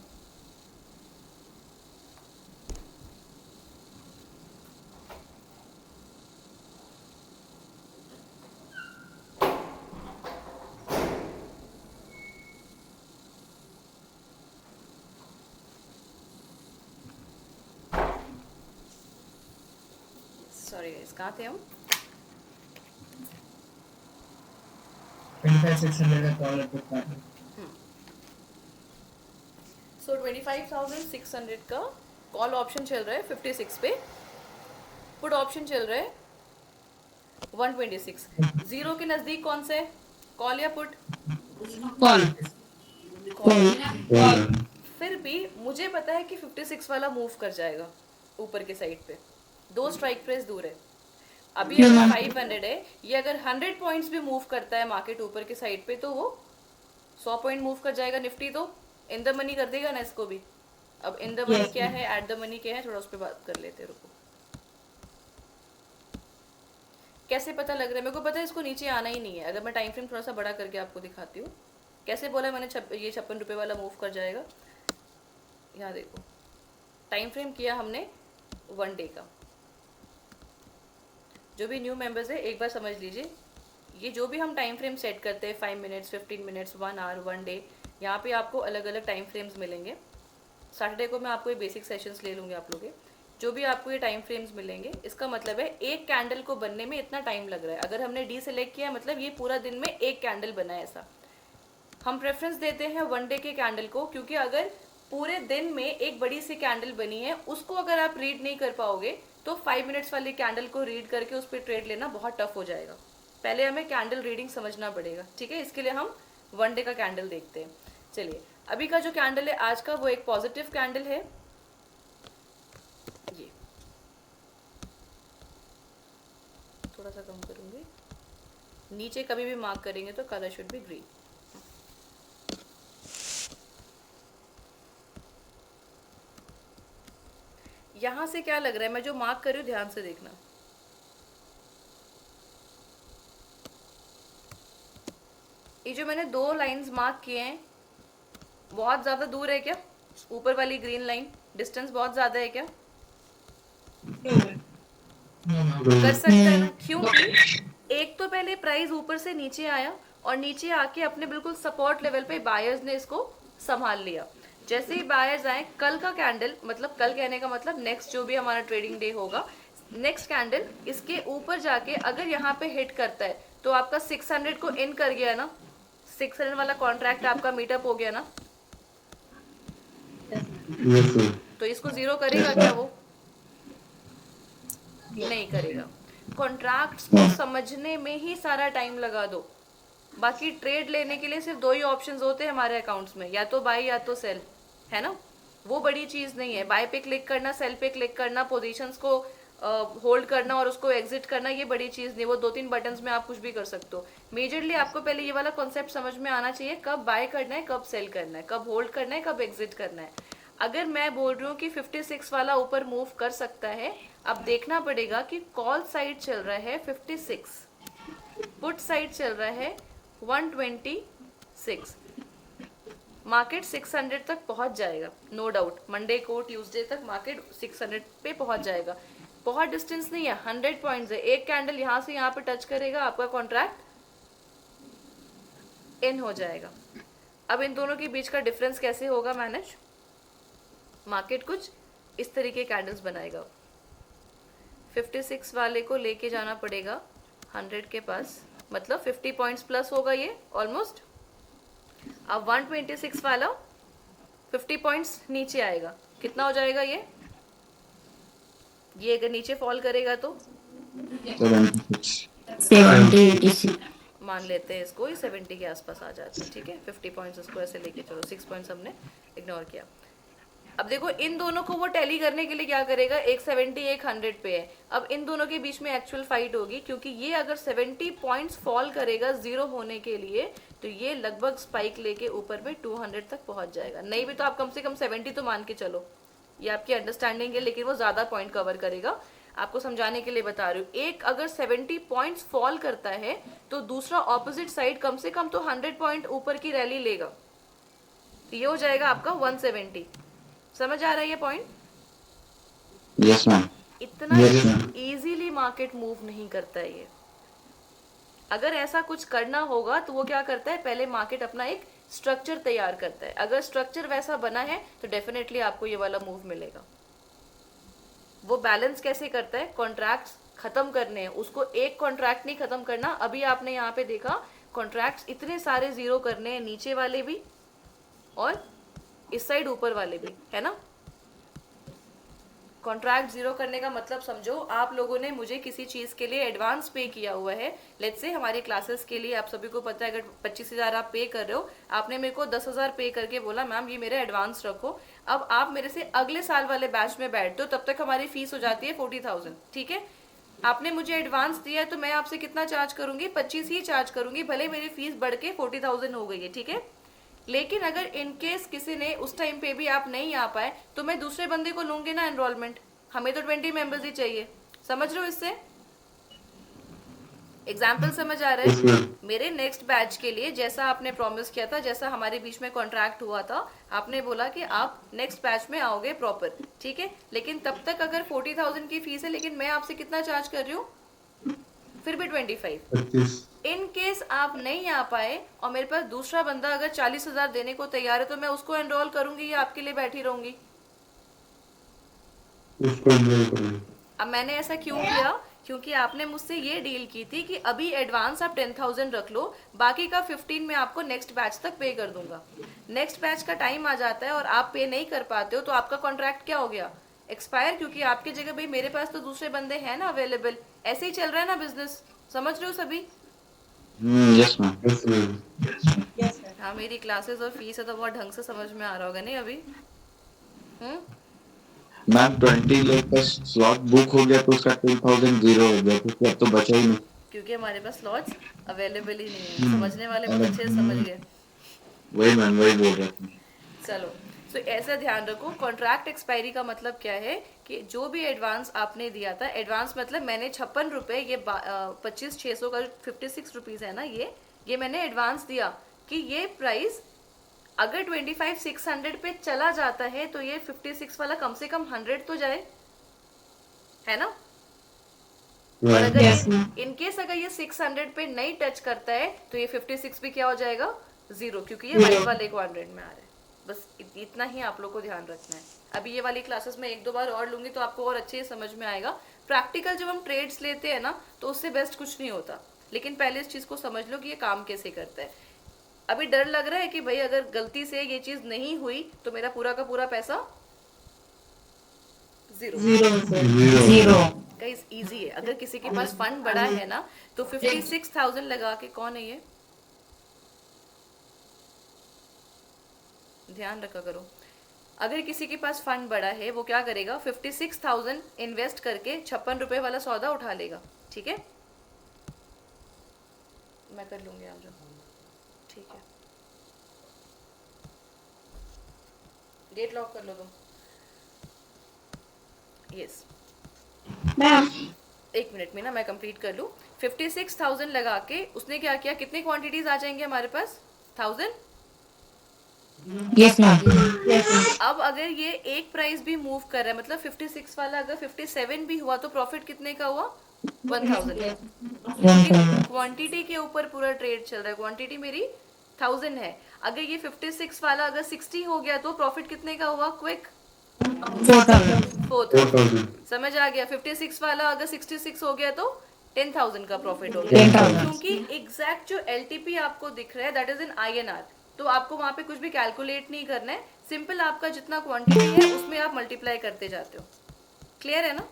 सॉरी गाइस, कहाँ थे हम? 25,600 का कॉल करता है। सो 25,600 का कॉल ऑप्शन चल रहा है 56 पे, पुट ऑप्शन चल रहा है 126। जीरो के नजदीक कौन सा है, कॉल या पुट? कॉल। फिर भी मुझे पता है कि 56 वाला मूव कर जाएगा ऊपर के साइड पे, 2 स्ट्राइक प्राइस दूर है। अभी अगर 500 है, ये अगर 100 पॉइंट्स भी मूव करता है मार्केट ऊपर के साइड पे तो वो 100 पॉइंट मूव कर जाएगा निफ्टी, तो इन द मनी कर देगा ना इसको भी। अब इन द मनी क्या है, एट द मनी क्या है, थोड़ा उस पर बात कर लेते हैं, रुको। कैसे पता लग रहा है? मेरे को पता है इसको नीचे आना ही नहीं है। अगर मैं टाइम फ्रेम थोड़ा सा बड़ा करके आपको दिखाती हूँ, कैसे बोला मैंने ये 56 रुपये वाला मूव कर जाएगा। यहाँ देखो टाइम फ्रेम किया हमने 1 डे का। जो भी न्यू मेंबर्स है एक बार समझ लीजिए, ये जो भी हम टाइम फ्रेम सेट करते हैं 5 मिनट्स, 15 मिनट्स, 1 आवर, 1 डे, यहाँ पे आपको अलग अलग टाइम फ्रेम्स मिलेंगे। सैटरडे को मैं आपको ये बेसिक सेशंस ले लूँगी आप लोग के। जो भी आपको ये टाइम फ्रेम्स मिलेंगे, इसका मतलब है एक कैंडल को बनने में इतना टाइम लग रहा है। अगर हमने डी सेलेक्ट किया मतलब ये पूरा दिन में एक कैंडल बना है। ऐसा हम प्रेफरेंस देते हैं 1 डे के कैंडल को, क्योंकि अगर पूरे दिन में एक बड़ी सी कैंडल बनी है उसको अगर आप रीड नहीं कर पाओगे तो 5 मिनट्स वाली कैंडल को रीड करके उस पर ट्रेड लेना बहुत टफ हो जाएगा। पहले हमें कैंडल रीडिंग समझना पड़ेगा, ठीक है? इसके लिए हम 1 डे का कैंडल देखते हैं। चलिए अभी का जो कैंडल है आज का, वो एक पॉजिटिव कैंडल है। ये थोड़ा सा कम करूंगी, नीचे कभी भी मार्क करेंगे तो कलर शुड बी ग्रीन। यहां से क्या लग रहा है, मैं जो मार्क कर रही हूँ ध्यान से देखना। ये जो मैंने 2 लाइंस मार्क किए हैं बहुत ज्यादा दूर है क्या? ऊपर वाली ग्रीन लाइन, डिस्टेंस बहुत ज्यादा है क्या? कर सकता है ना, क्योंकि एक तो पहले प्राइस ऊपर से नीचे आया और नीचे आके अपने बिल्कुल सपोर्ट लेवल पे बायर्स ने इसको संभाल लिया। जैसे ही बायर्स आए, कल का कैंडल, मतलब कल कहने का मतलब नेक्स्ट जो भी हमारा ट्रेडिंग डे होगा, नेक्स्ट कैंडल इसके ऊपर जाके अगर यहाँ पे हिट करता है तो आपका 600 को इन कर गया ना, 600 वाला कॉन्ट्रैक्ट आपका मीटअप हो गया ना, यस सर। तो इसको जीरो करेगा क्या वो? नहीं करेगा। कॉन्ट्रैक्ट्स को समझने में ही सारा टाइम लगा दो। बाकी ट्रेड लेने के लिए सिर्फ दो ही ऑप्शंस होते हैं हमारे अकाउंट्स में, या तो बाय या तो सेल, है ना। वो बड़ी चीज नहीं है। बाय पे क्लिक करना, सेल पे क्लिक करना, पोजीशंस को होल्ड करना और उसको एग्जिट करना, ये बड़ी चीज नहीं। वो 2-3 बटन्स में आप कुछ भी कर सकते हो। मेजरली आपको पहले ये वाला कॉन्सेप्ट समझ में आना चाहिए, कब बाय करना है, कब सेल करना है, कब होल्ड करना है, कब एग्जिट करना है। अगर मैं बोल रही हूँ कि 56 वाला ऊपर मूव कर सकता है, अब देखना पड़ेगा कि कॉल साइड चल रहा है 56, पुट साइड चल रहा है 126। मार्केट 600 तक पहुंच जाएगा, नो डाउट। मंडे को, ट्यूसडे तक मार्केट 600 पे पहुंच जाएगा। बहुत डिस्टेंस नहीं है, 100 पॉइंट्स है। एक कैंडल यहां से यहां पे टच करेगा, आपका कॉन्ट्रैक्ट इन हो जाएगा। अब इन दोनों के बीच का डिफरेंस कैसे होगा मैनेज? मार्केट कुछ इस तरीके कैंडल्स बनाएगा। 56 वाले को लेके जाना पड़ेगा 100 के पास, मतलब 50 पॉइंट्स प्लस होगा ये ऑलमोस्ट। अब 126 वाला 50 पॉइंट्स नीचे आएगा, कितना हो जाएगा ये अगर नीचे फॉल करेगा तो 70 मान लेते हैं इसको, ये 70 के आसपास आ जाता है, ठीक है। 50 पॉइंट्स इसको ऐसे लेके चलो, 6 पॉइंट्स हमने इग्नोर किया। अब देखो इन दोनों को वो टैली करने के लिए क्या करेगा, एक 70 एक 100 पे है। अब इन दोनों के बीच में एक्चुअल फाइट होगी, क्योंकि ये अगर 70 पॉइंट्स फॉल करेगा जीरो होने के लिए, तो ये लगभग स्पाइक लेके ऊपर में 200 तक पहुंच जाएगा। नहीं भी तो आप कम से कम 70 तो मान के चलो, ये आपकी अंडरस्टैंडिंग है, लेकिन वो ज्यादा पॉइंट कवर करेगा। आपको समझाने के लिए बता रही हूँ। एक अगर 70 पॉइंट्स फॉल करता है तो दूसरा ऑपोजिट साइड कम से कम तो 100 पॉइंट ऊपर की रैली लेगा, तो ये हो जाएगा आपका 170। समझ आ रहा है ये पॉइंट? Yes ma'am. इतना Yes, ma'am. Easily market move नहीं करता है ये। अगर ऐसा कुछ करना होगा तो वो क्या करता है, पहले मार्केट अपना एक स्ट्रक्चर तैयार करता है। अगर स्ट्रक्चर वैसा बना है तो डेफिनेटली आपको ये वाला मूव मिलेगा। वो बैलेंस कैसे करता है, कॉन्ट्रैक्ट्स खत्म करने हैं उसको, एक कॉन्ट्रैक्ट नहीं खत्म करना। अभी आपने यहाँ पे देखा कॉन्ट्रैक्ट्स इतने सारे जीरो करने हैं, नीचे वाले भी और इस साइड ऊपर वाले भी, है ना। कॉन्ट्रैक्ट जीरो करने का मतलब समझो, आप लोगों ने मुझे किसी चीज के लिए एडवांस पे किया हुआ है। लेट्स से हमारी क्लासेस के लिए आप सभी को पता है, अगर 25,000 आप पे कर रहे हो, आपने मेरे को 10,000 पे करके बोला मैम ये मेरे एडवांस रखो। अब आप मेरे से अगले साल वाले बैच में बैठते हो, तब तक हमारी फीस हो जाती है 40,000, ठीक है। आपने मुझे एडवांस दिया है तो मैं आपसे कितना चार्ज करूंगी, 25 ही चार्ज करूंगी, भले मेरी फीस बढ़ के 40,000 हो गई है, ठीक है। लेकिन अगर इनकेस किसी ने उस टाइम पे भी आप नहीं आ पाए तो मैं दूसरे बंदे को लूंगी ना एनरोलमेंट। हमें तो 20 मेंबर्स ही चाहिए, समझ रहे हो इससे? एग्जाम्पल समझ आ रहा है? मेरे नेक्स्ट बैच के लिए जैसा आपने प्रॉमिस किया था, जैसा हमारे बीच में कॉन्ट्रैक्ट हुआ था, आपने बोला कि आप नेक्स्ट बैच में आओगे प्रॉपर, ठीक है। लेकिन तब तक अगर 40,000 की फीस है, लेकिन मैं आपसे कितना चार्ज कर रही हूँ, फिर भी 25। इन केस आप नहीं आ पाए और मेरे पास दूसरा बंदा अगर 40,000 देने को तैयार है, तो मैं उसको एनरोल करूंगी या आपके लिए बैठी रहूंगी? अब मैंने ऐसा क्यों किया, क्योंकि आपने मुझसे ये डील की थी कि अभी एडवांस आप 10,000 रख लो, बाकी का 15 मैं आपको नेक्स्ट बैच तक पे कर दूंगा। नेक्स्ट बैच का टाइम आ जाता है और आप पे नहीं कर पाते हो, तो आपका कॉन्ट्रैक्ट क्या हो गया, एक्सपायर। क्योंकि आपकी जगह भाई मेरे पास तो दूसरे बंदे हैं ना अवेलेबल। ऐसे ही चल रहा है ना बिजनेस, समझ रहे हो सभी? Yes ma'am. Yes sir. हाँ, मेरी क्लासेस और फीस है तो बहुत ढंग से समझ में आ रहा होगा नहीं अभी? मैम 20 लोग का स्लॉट बुक हो गया तो उसका 2,000 जीरो हो गया, क्योंकि अब तो बचा ही नहीं। क्योंकि हमारे पास स्लॉट्स अवेलेबल ही नहीं है। समझने वाले बहुत अच्छे से समझ गए। वही मैम, वही बोल रहा था। चलो, सो ऐसा ध्यान रखो, कॉन्ट्रैक्ट एक्सपायरी का मतलब क्या है कि जो भी एडवांस आपने दिया था, एडवांस मतलब मैंने 56 रुपए, ये 25,600 का 56 रुपीज है ना, ये मैंने एडवांस दिया कि ये प्राइस अगर 25,600 पे चला जाता है तो ये 56 वाला कम से कम 100 तो जाए, है ना। और Right. अगर Yes, ये ma'am. इन केस अगर ये 600 पे नहीं टच करता है तो ये 56 भी क्या हो जाएगा, 0, क्योंकि ये वाइट वाले को 100 में आ रहा है। बस इतना ही आप लोग को ध्यान रखना है। अभी ये वाली क्लासेस में 1-2 बार और लूंगी तो आपको और अच्छे से समझ में आएगा। प्रैक्टिकल जब हम ट्रेड्स लेते हैं ना तो उससे बेस्ट कुछ नहीं होता, लेकिन पहले इस चीज को समझ लो कि ये काम कैसे करता है। अभी डर लग रहा है कि भाई अगर गलती से ये चीज नहीं हुई तो मेरा पूरा का पूरा पैसा 0। Zero. गाइस इजी है। अगर किसी के पास फंड बड़ा है ना तो 56,000 लगा के, कौन है ये, ध्यान रखा करो। अगर किसी के पास फंड बड़ा है वो क्या करेगा, 56,000 इन्वेस्ट करके 56 रुपए वाला सौदा उठा लेगा। ठीक है, मैं कर लूंगी आप जो, ठीक है। डेट लॉक कर लो तुम। Yes, Ma'am. एक मिनट में ना मैं कंप्लीट कर लूँ। 56,000 लगा के उसने क्या किया, कितनी क्वांटिटीज आ जाएंगे हमारे पास, 1000। Yes, ma'am. Yes. अब अगर ये एक प्राइस भी मूव कर रहा है, मतलब 56 वाला अगर 57 भी हुआ तो प्रॉफिट कितने का हुआ, 1000। क्वांटिटी के ऊपर पूरा ट्रेड चल रहा है, क्वांटिटी मेरी 1000 है। अगर ये 56 वाला अगर 60 हो गया तो प्रॉफिट कितने का हुआ, क्विक 4000। समझ आ गया। 56 वाला अगर 66 हो गया तो 10,000 का प्रॉफिट हो गया। 10,000. क्योंकि एग्जैक्ट जो एलटीपी आपको दिख रहा है दैट इज इन INR, तो आपको वहां पे कुछ भी कैलकुलेट नहीं करना है, सिंपल आपका जितना क्वांटिटी है उसमें आप मल्टीप्लाई करते जाते हो। क्लियर है ना।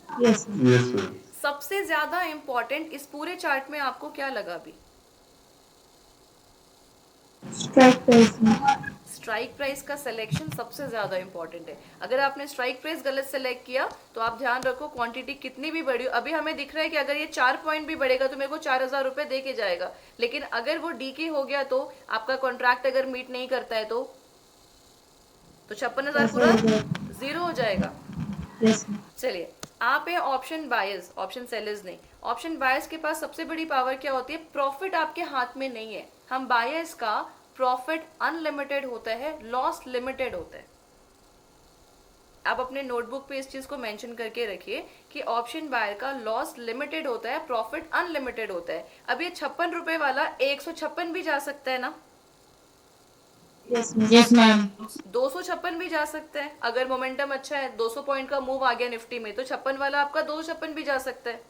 Yes. Yes, sir. सबसे ज्यादा इंपॉर्टेंट इस पूरे चार्ट में आपको क्या लगा अभी, Strike price, ma'am. Strike price का सिलेक्शन सबसे ज्यादा इंपॉर्टेंट है। अगर आपने स्ट्राइक प्राइस गलत सेलेक्ट किया तो आप ध्यान रखो क्वांटिटी कितनी भी बढ़ी हो, अभी हमें दिख रहा है कि अगर ये 4 पॉइंट भी बढ़ेगा तो मेरे को 4,000 रुपए दे के जाएगा, लेकिन अगर वो डीके हो गया तो आपका कॉन्ट्रैक्ट अगर मीट नहीं करता है तो 56,000 पूरा 0 हो जाएगा। Yes, ma'am. चलिए, आप है ऑप्शन बायर्स, ऑप्शन सेलर्स नहीं। ऑप्शन बायर्स के पास सबसे बड़ी पावर क्या होती है, प्रॉफिट आपके हाथ में नहीं है। हम बायर्स का प्रॉफिट अनलिमिटेड होता है, लॉस लिमिटेड होता है। आप अपने नोटबुक पे इस चीज को मेंशन करके रखिए कि ऑप्शन बायर का लॉस लिमिटेड होता है, प्रॉफिट अनलिमिटेड होता है। अब ये 56 रुपए वाला 156 भी जा सकता है ना, Yes, ma'am. Yes, ma'am. 256 भी जा सकता है। अगर मोमेंटम अच्छा है, 200 पॉइंट का मूव आ गया निफ्टी में तो 56 वाला आपका 256 भी जा सकता है,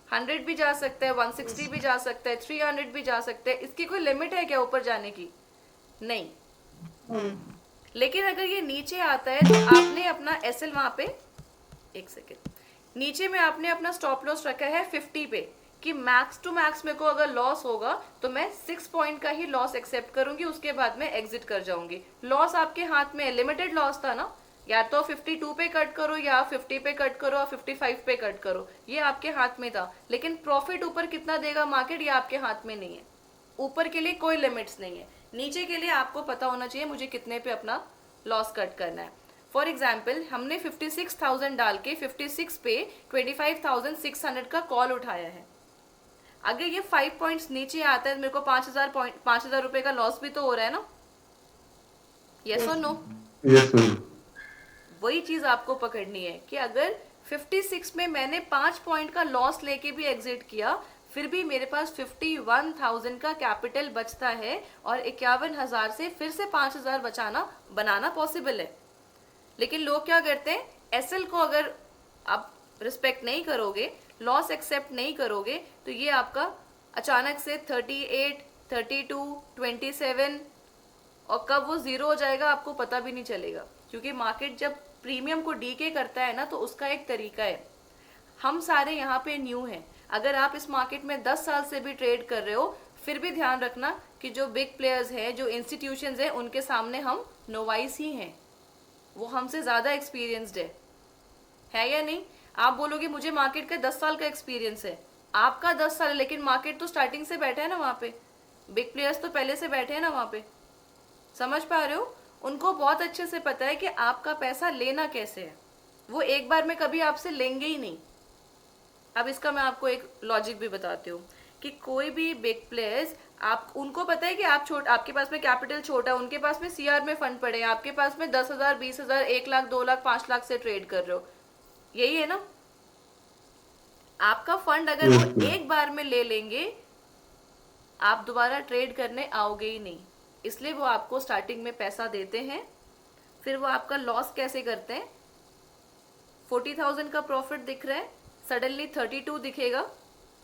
100 भी जा सकता है, 160 भी जा सकता है, 300 भी जा सकता है। इसकी कोई लिमिट है क्या ऊपर जाने की, नहीं। लेकिन अगर ये नीचे आता है तो आपने अपना एसएल वहां पे, एक सेकेंड, नीचे में आपने अपना स्टॉप लॉस रखा है 50 पे कि मैक्स टू मैक्स मेरे को अगर लॉस होगा तो मैं 6 पॉइंट का ही लॉस एक्सेप्ट करूंगी, उसके बाद में एग्जिट कर जाऊंगी। लॉस आपके हाथ में है, लिमिटेड लॉस था ना, या तो 52 पे कट करो या 50 पे कट करो या 55 पे कट करो, ये आपके हाथ में था। लेकिन प्रॉफिट ऊपर कितना देगा मार्केट, ये आपके हाथ में नहीं है। ऊपर के लिए कोई लिमिट्स नहीं है, नीचे के लिए आपको पता होना चाहिए मुझे कितने पे अपना लॉस कट करना है। फॉर एग्जाम्पल हमने 56,000 डाल के 56 पे 25,600 का कॉल उठाया है। अगर ये 5 पॉइंट्स नीचे आता है तो मेरे को 5,000 रुपए का लॉस भी तो हो रहा है ना, यस और नो। Yes, sir. वही चीज आपको पकड़नी है कि अगर 56 में मैंने 5 पॉइंट का लॉस लेके भी एग्जिट किया फिर भी मेरे पास 51,000 का कैपिटल बचता है और 51,000 से फिर से 5,000 बनाना पॉसिबल है। लेकिन लोग क्या करते हैं, एसएल को अगर आप रिस्पेक्ट नहीं करोगे, लॉस एक्सेप्ट नहीं करोगे तो ये आपका अचानक से 38, 32, 27 और कब वो 0 हो जाएगा आपको पता भी नहीं चलेगा। क्योंकि मार्केट जब प्रीमियम को डीके करता है ना तो उसका एक तरीका है। हम सारे यहाँ पे न्यू हैं, अगर आप इस मार्केट में 10 साल से भी ट्रेड कर रहे हो फिर भी ध्यान रखना कि जो बिग प्लेयर्स हैं, जो इंस्टीट्यूशंस हैं, उनके सामने हम नोवाइस ही हैं, वो हमसे ज़्यादा एक्सपीरियंसड है या नहीं। आप बोलोगे मुझे मार्केट का 10 साल का एक्सपीरियंस है, आपका 10 साल है लेकिन मार्केट तो स्टार्टिंग से बैठा है ना वहाँ पे, बिग प्लेयर्स तो पहले से बैठे हैं ना वहाँ पे, समझ पा रहे हो। उनको बहुत अच्छे से पता है कि आपका पैसा लेना कैसे है, वो एक बार में कभी आपसे लेंगे ही नहीं। अब इसका मैं आपको एक लॉजिक भी बताती हूँ कि कोई भी बिग प्लेयर्स, आप उनको पता है कि आपके पास में कैपिटल छोटा है, उनके पास में सीआर में फंड पड़े हैं, आपके पास में 10,000, 20,000, 1 लाख, 2 लाख, 5 लाख से ट्रेड कर रहे हो, यही है ना। आपका फंड अगर वो एक बार में ले लेंगे, आप दोबारा ट्रेड करने आओगे ही नहीं। इसलिए वो आपको स्टार्टिंग में पैसा देते हैं, फिर वो आपका लॉस कैसे करते हैं। 40,000 का प्रॉफिट दिख रहा है, सडनली 32 दिखेगा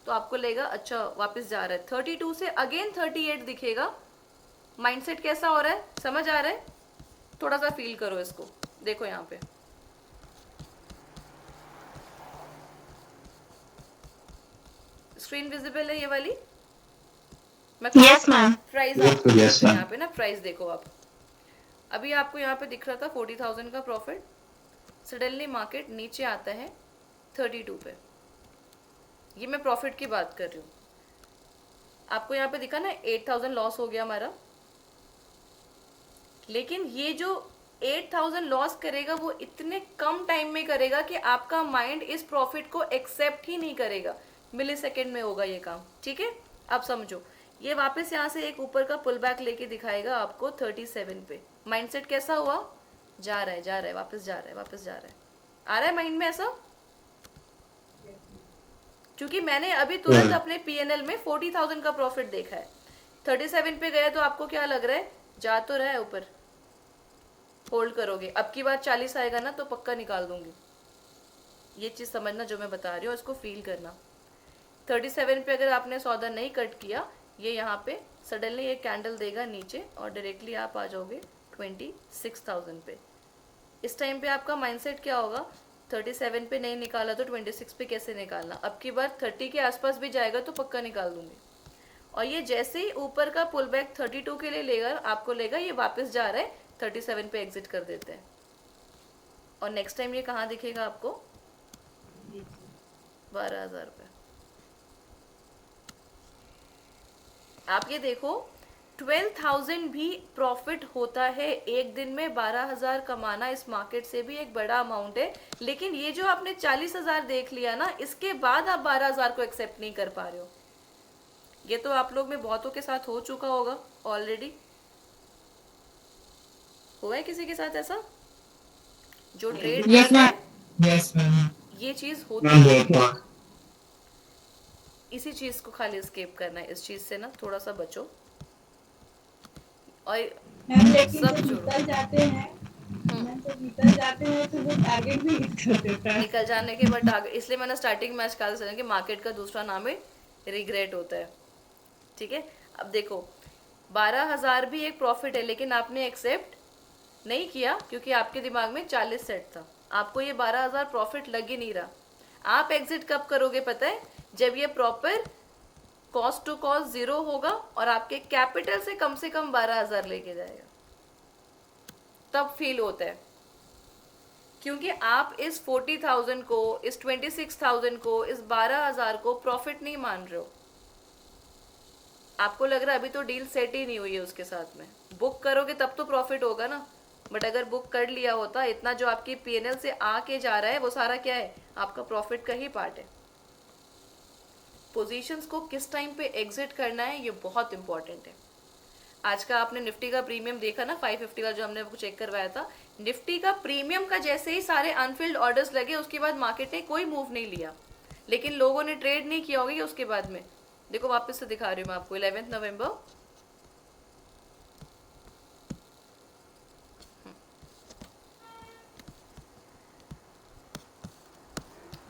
तो आपको लगेगा अच्छा वापस जा रहा है, 32 से अगेन 38 दिखेगा। माइंडसेट कैसा हो रहा है, समझ आ रहा है? थोड़ा सा फील करो इसको, देखो यहाँ पे स्क्रीन विजिबल है ये वाली। मैं Yes, ma'am. Price Yes, ma'am. यहाँ पे ना प्राइस देखो आप, अभी आपको यहाँ पे दिख रहा था 40,000 का प्रॉफिट, सडनली मार्केट नीचे आता है 32 पे। ये मैं प्रॉफिट की बात कर रही हूँ। आपको यहाँ पे दिखा ना 8,000 लॉस हो गया हमारा, लेकिन ये जो 8,000 लॉस करेगा वो इतने कम टाइम में करेगा कि आपका माइंड इस प्रॉफिट को एक्सेप्ट ही नहीं करेगा, मिली सेकेंड में होगा ये काम, ठीक है। अब समझो, ये वापस यहाँ से एक ऊपर का पुल बैक लेके दिखाएगा आपको 37 पे। माइंडसेट कैसा हुआ, जा रहा है, जा रहा है, वापस जा रहा है, वापस जा रहा है, आ रहा है माइंड में ऐसा। क्योंकि मैंने अभी तुरंत अपने पीएनएल में 40,000 का प्रॉफिट देखा है, 37 पे गया, तो आपको क्या लग रहा है, जा तो रहा है ऊपर, होल्ड करोगे। अब की बार 40 आएगा ना तो पक्का निकाल दूंगी, ये चीज समझना जो मैं बता रही हूँ, इसको फील करना। 37 पे अगर आपने सौदा नहीं कट किया, ये यहाँ पे सडनली एक कैंडल देगा नीचे और डायरेक्टली आप आ जाओगे 26,000 पे। इस टाइम पे आपका माइंडसेट क्या होगा, 37 पे नहीं निकाला तो 26 पे कैसे निकालना। अब की बार 30 के आसपास भी जाएगा तो पक्का निकाल दूंगी। और ये जैसे ही ऊपर का पुल बैक 32 के लिए लेगा, आपको लेगा ये वापस जा रहा है, 37 पे एग्जिट कर देते हैं। और नेक्स्ट टाइम ये कहाँ दिखेगा आपको, 12,000 पे। आप ये देखो 12,000 भी प्रॉफिट होता है एक दिन में। 12,000 कमाना इस मार्केट से भी एक बड़ा अमाउंट है, लेकिन ये जो आपने 40,000 देख लिया ना, इसके बाद आप 12,000 को एक्सेप्ट नहीं कर पा रहे हो। ये तो आप लोग में बहुतों के साथ हो चुका होगा ऑलरेडी। हुआ है किसी के साथ ऐसा जो trade Yes, ma'am. Yes, ma'am. ये चीज होती है। इसी चीज को खाली एस्केप करना है, इस चीज से ना थोड़ा सा बचो। और मैम लेकिन सब जब जुड़ो। निकल जाते हैं, मैम जब निकल जाते हैं तो वो टारगेट भी हिट कर देता है। निकल जाने के बाद टारगेट, इसलिए मैंने स्टार्टिंग में आज कहा था कि मार्केट का दूसरा नाम है रिग्रेट होता है, ठीक है। अब देखो 12,000 भी एक प्रॉफिट है, लेकिन आपने एक्सेप्ट नहीं किया क्योंकि आपके दिमाग में 40 सेट था। आपको ये 12,000 प्रॉफिट लग ही नहीं रहा। आप एग्जिट कब करोगे पता है, जब ये प्रॉपर कॉस्ट टू कॉस्ट 0 होगा और आपके कैपिटल से कम 12,000 लेके जाएगा, तब फील होता है। क्योंकि आप इस 40,000 को, इस 26,000 को, इस 12,000 को प्रॉफिट नहीं मान रहे हो। आपको लग रहा है अभी तो डील सेट ही नहीं हुई है उसके साथ में, बुक करोगे तब तो प्रॉफिट होगा ना। बट अगर बुक कर लिया होता, इतना जो आपकी पीएनएल से आके जा रहा है वो सारा क्या है, आपका प्रॉफिट का ही पार्ट है। पोजीशंस को किस टाइम पे एग्जिट करना है ये बहुत इंपॉर्टेंट है। आज का आपने निफ्टी का प्रीमियम देखा ना, 550 का जो हमने चेक करवाया था, निफ्टी का प्रीमियम का जैसे ही सारे अनफिल्ड ऑर्डर्स लगे, उसके बाद मार्केट ने कोई मूव नहीं लिया, लेकिन लोगों ने ट्रेड नहीं किया होगा उसके बाद में। देखो वापस से दिखा रही हूँ मैं आपको, 11 नवंबर,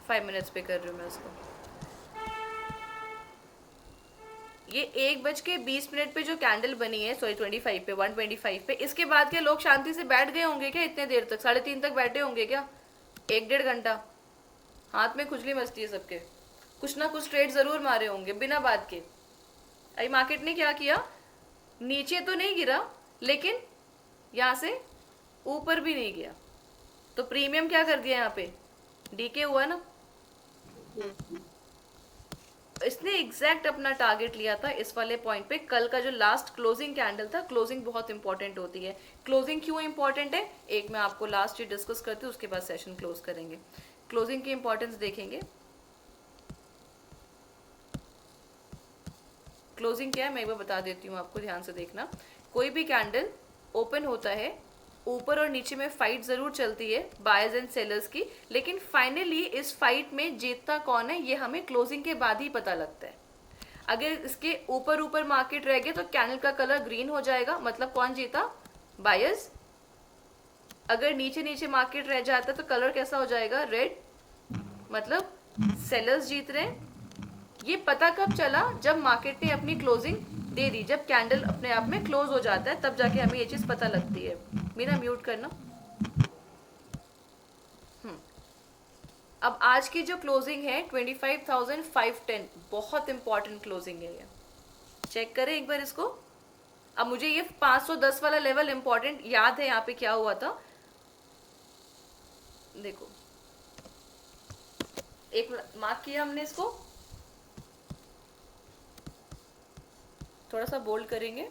फाइव मिनट्स पे कर रही हूँ मैं इसको। ये 1:20 पे जो कैंडल बनी है, सॉरी 25 पे, 125 पे, इसके बाद क्या लोग शांति से बैठ गए होंगे क्या इतने देर तक, 3:30 तक बैठे होंगे क्या, 1-1.5 घंटा? हाथ में खुजली मचती है सबके, कुछ ना कुछ ट्रेड जरूर मारे होंगे बिना बात के। अभी मार्केट ने क्या किया, नीचे तो नहीं गिरा लेकिन यहाँ से ऊपर भी नहीं गया, तो प्रीमियम क्या कर दिया, यहाँ पे डीके हुआ ना। इसने एग्जैक्ट अपना टारगेट लिया था इस वाले पॉइंट पे। कल का जो लास्ट क्लोजिंग कैंडल था, क्लोजिंग बहुत इंपॉर्टेंट होती है। क्लोजिंग क्यों इंपॉर्टेंट है, एक मैं आपको लास्ट ये डिस्कस करती हूँ, उसके बाद सेशन क्लोज करेंगे। क्लोजिंग की इंपॉर्टेंस देखेंगे। क्लोजिंग क्या है मैं एक बार बता देती हूँ आपको, ध्यान से देखना। कोई भी कैंडल ओपन होता है, ऊपर और नीचे में फाइट जरूर चलती है बायर्स एंड सेलर्स की, लेकिन फाइनली इस फाइट में जीतता कौन है ये हमें क्लोजिंग के बाद ही पता लगता है। अगर इसके ऊपर ऊपर मार्केट रह गए तो कैंडल का कलर ग्रीन हो जाएगा, मतलब कौन जीता? बायर्स। अगर नीचे नीचे मार्केट रह जाता है तो कलर कैसा हो जाएगा? रेड, मतलब सेलर्स जीत रहे हैं। ये पता कब चला? जब मार्केट ने अपनी क्लोजिंग दे दी, जब कैंडल अपने आप में क्लोज हो जाता है तब जाके हमें ये चीज पता लगती है। मीना म्यूट करना। अब आज की जो क्लोजिंग है 25,510, बहुत इंपॉर्टेंट क्लोजिंग है ये, चेक करें एक बार इसको। अब मुझे ये 510 वाला लेवल इंपॉर्टेंट याद है, यहाँ पे क्या हुआ था देखो, एक मार्क किया हमने इसको, थोड़ा सा बोल्ड करेंगे,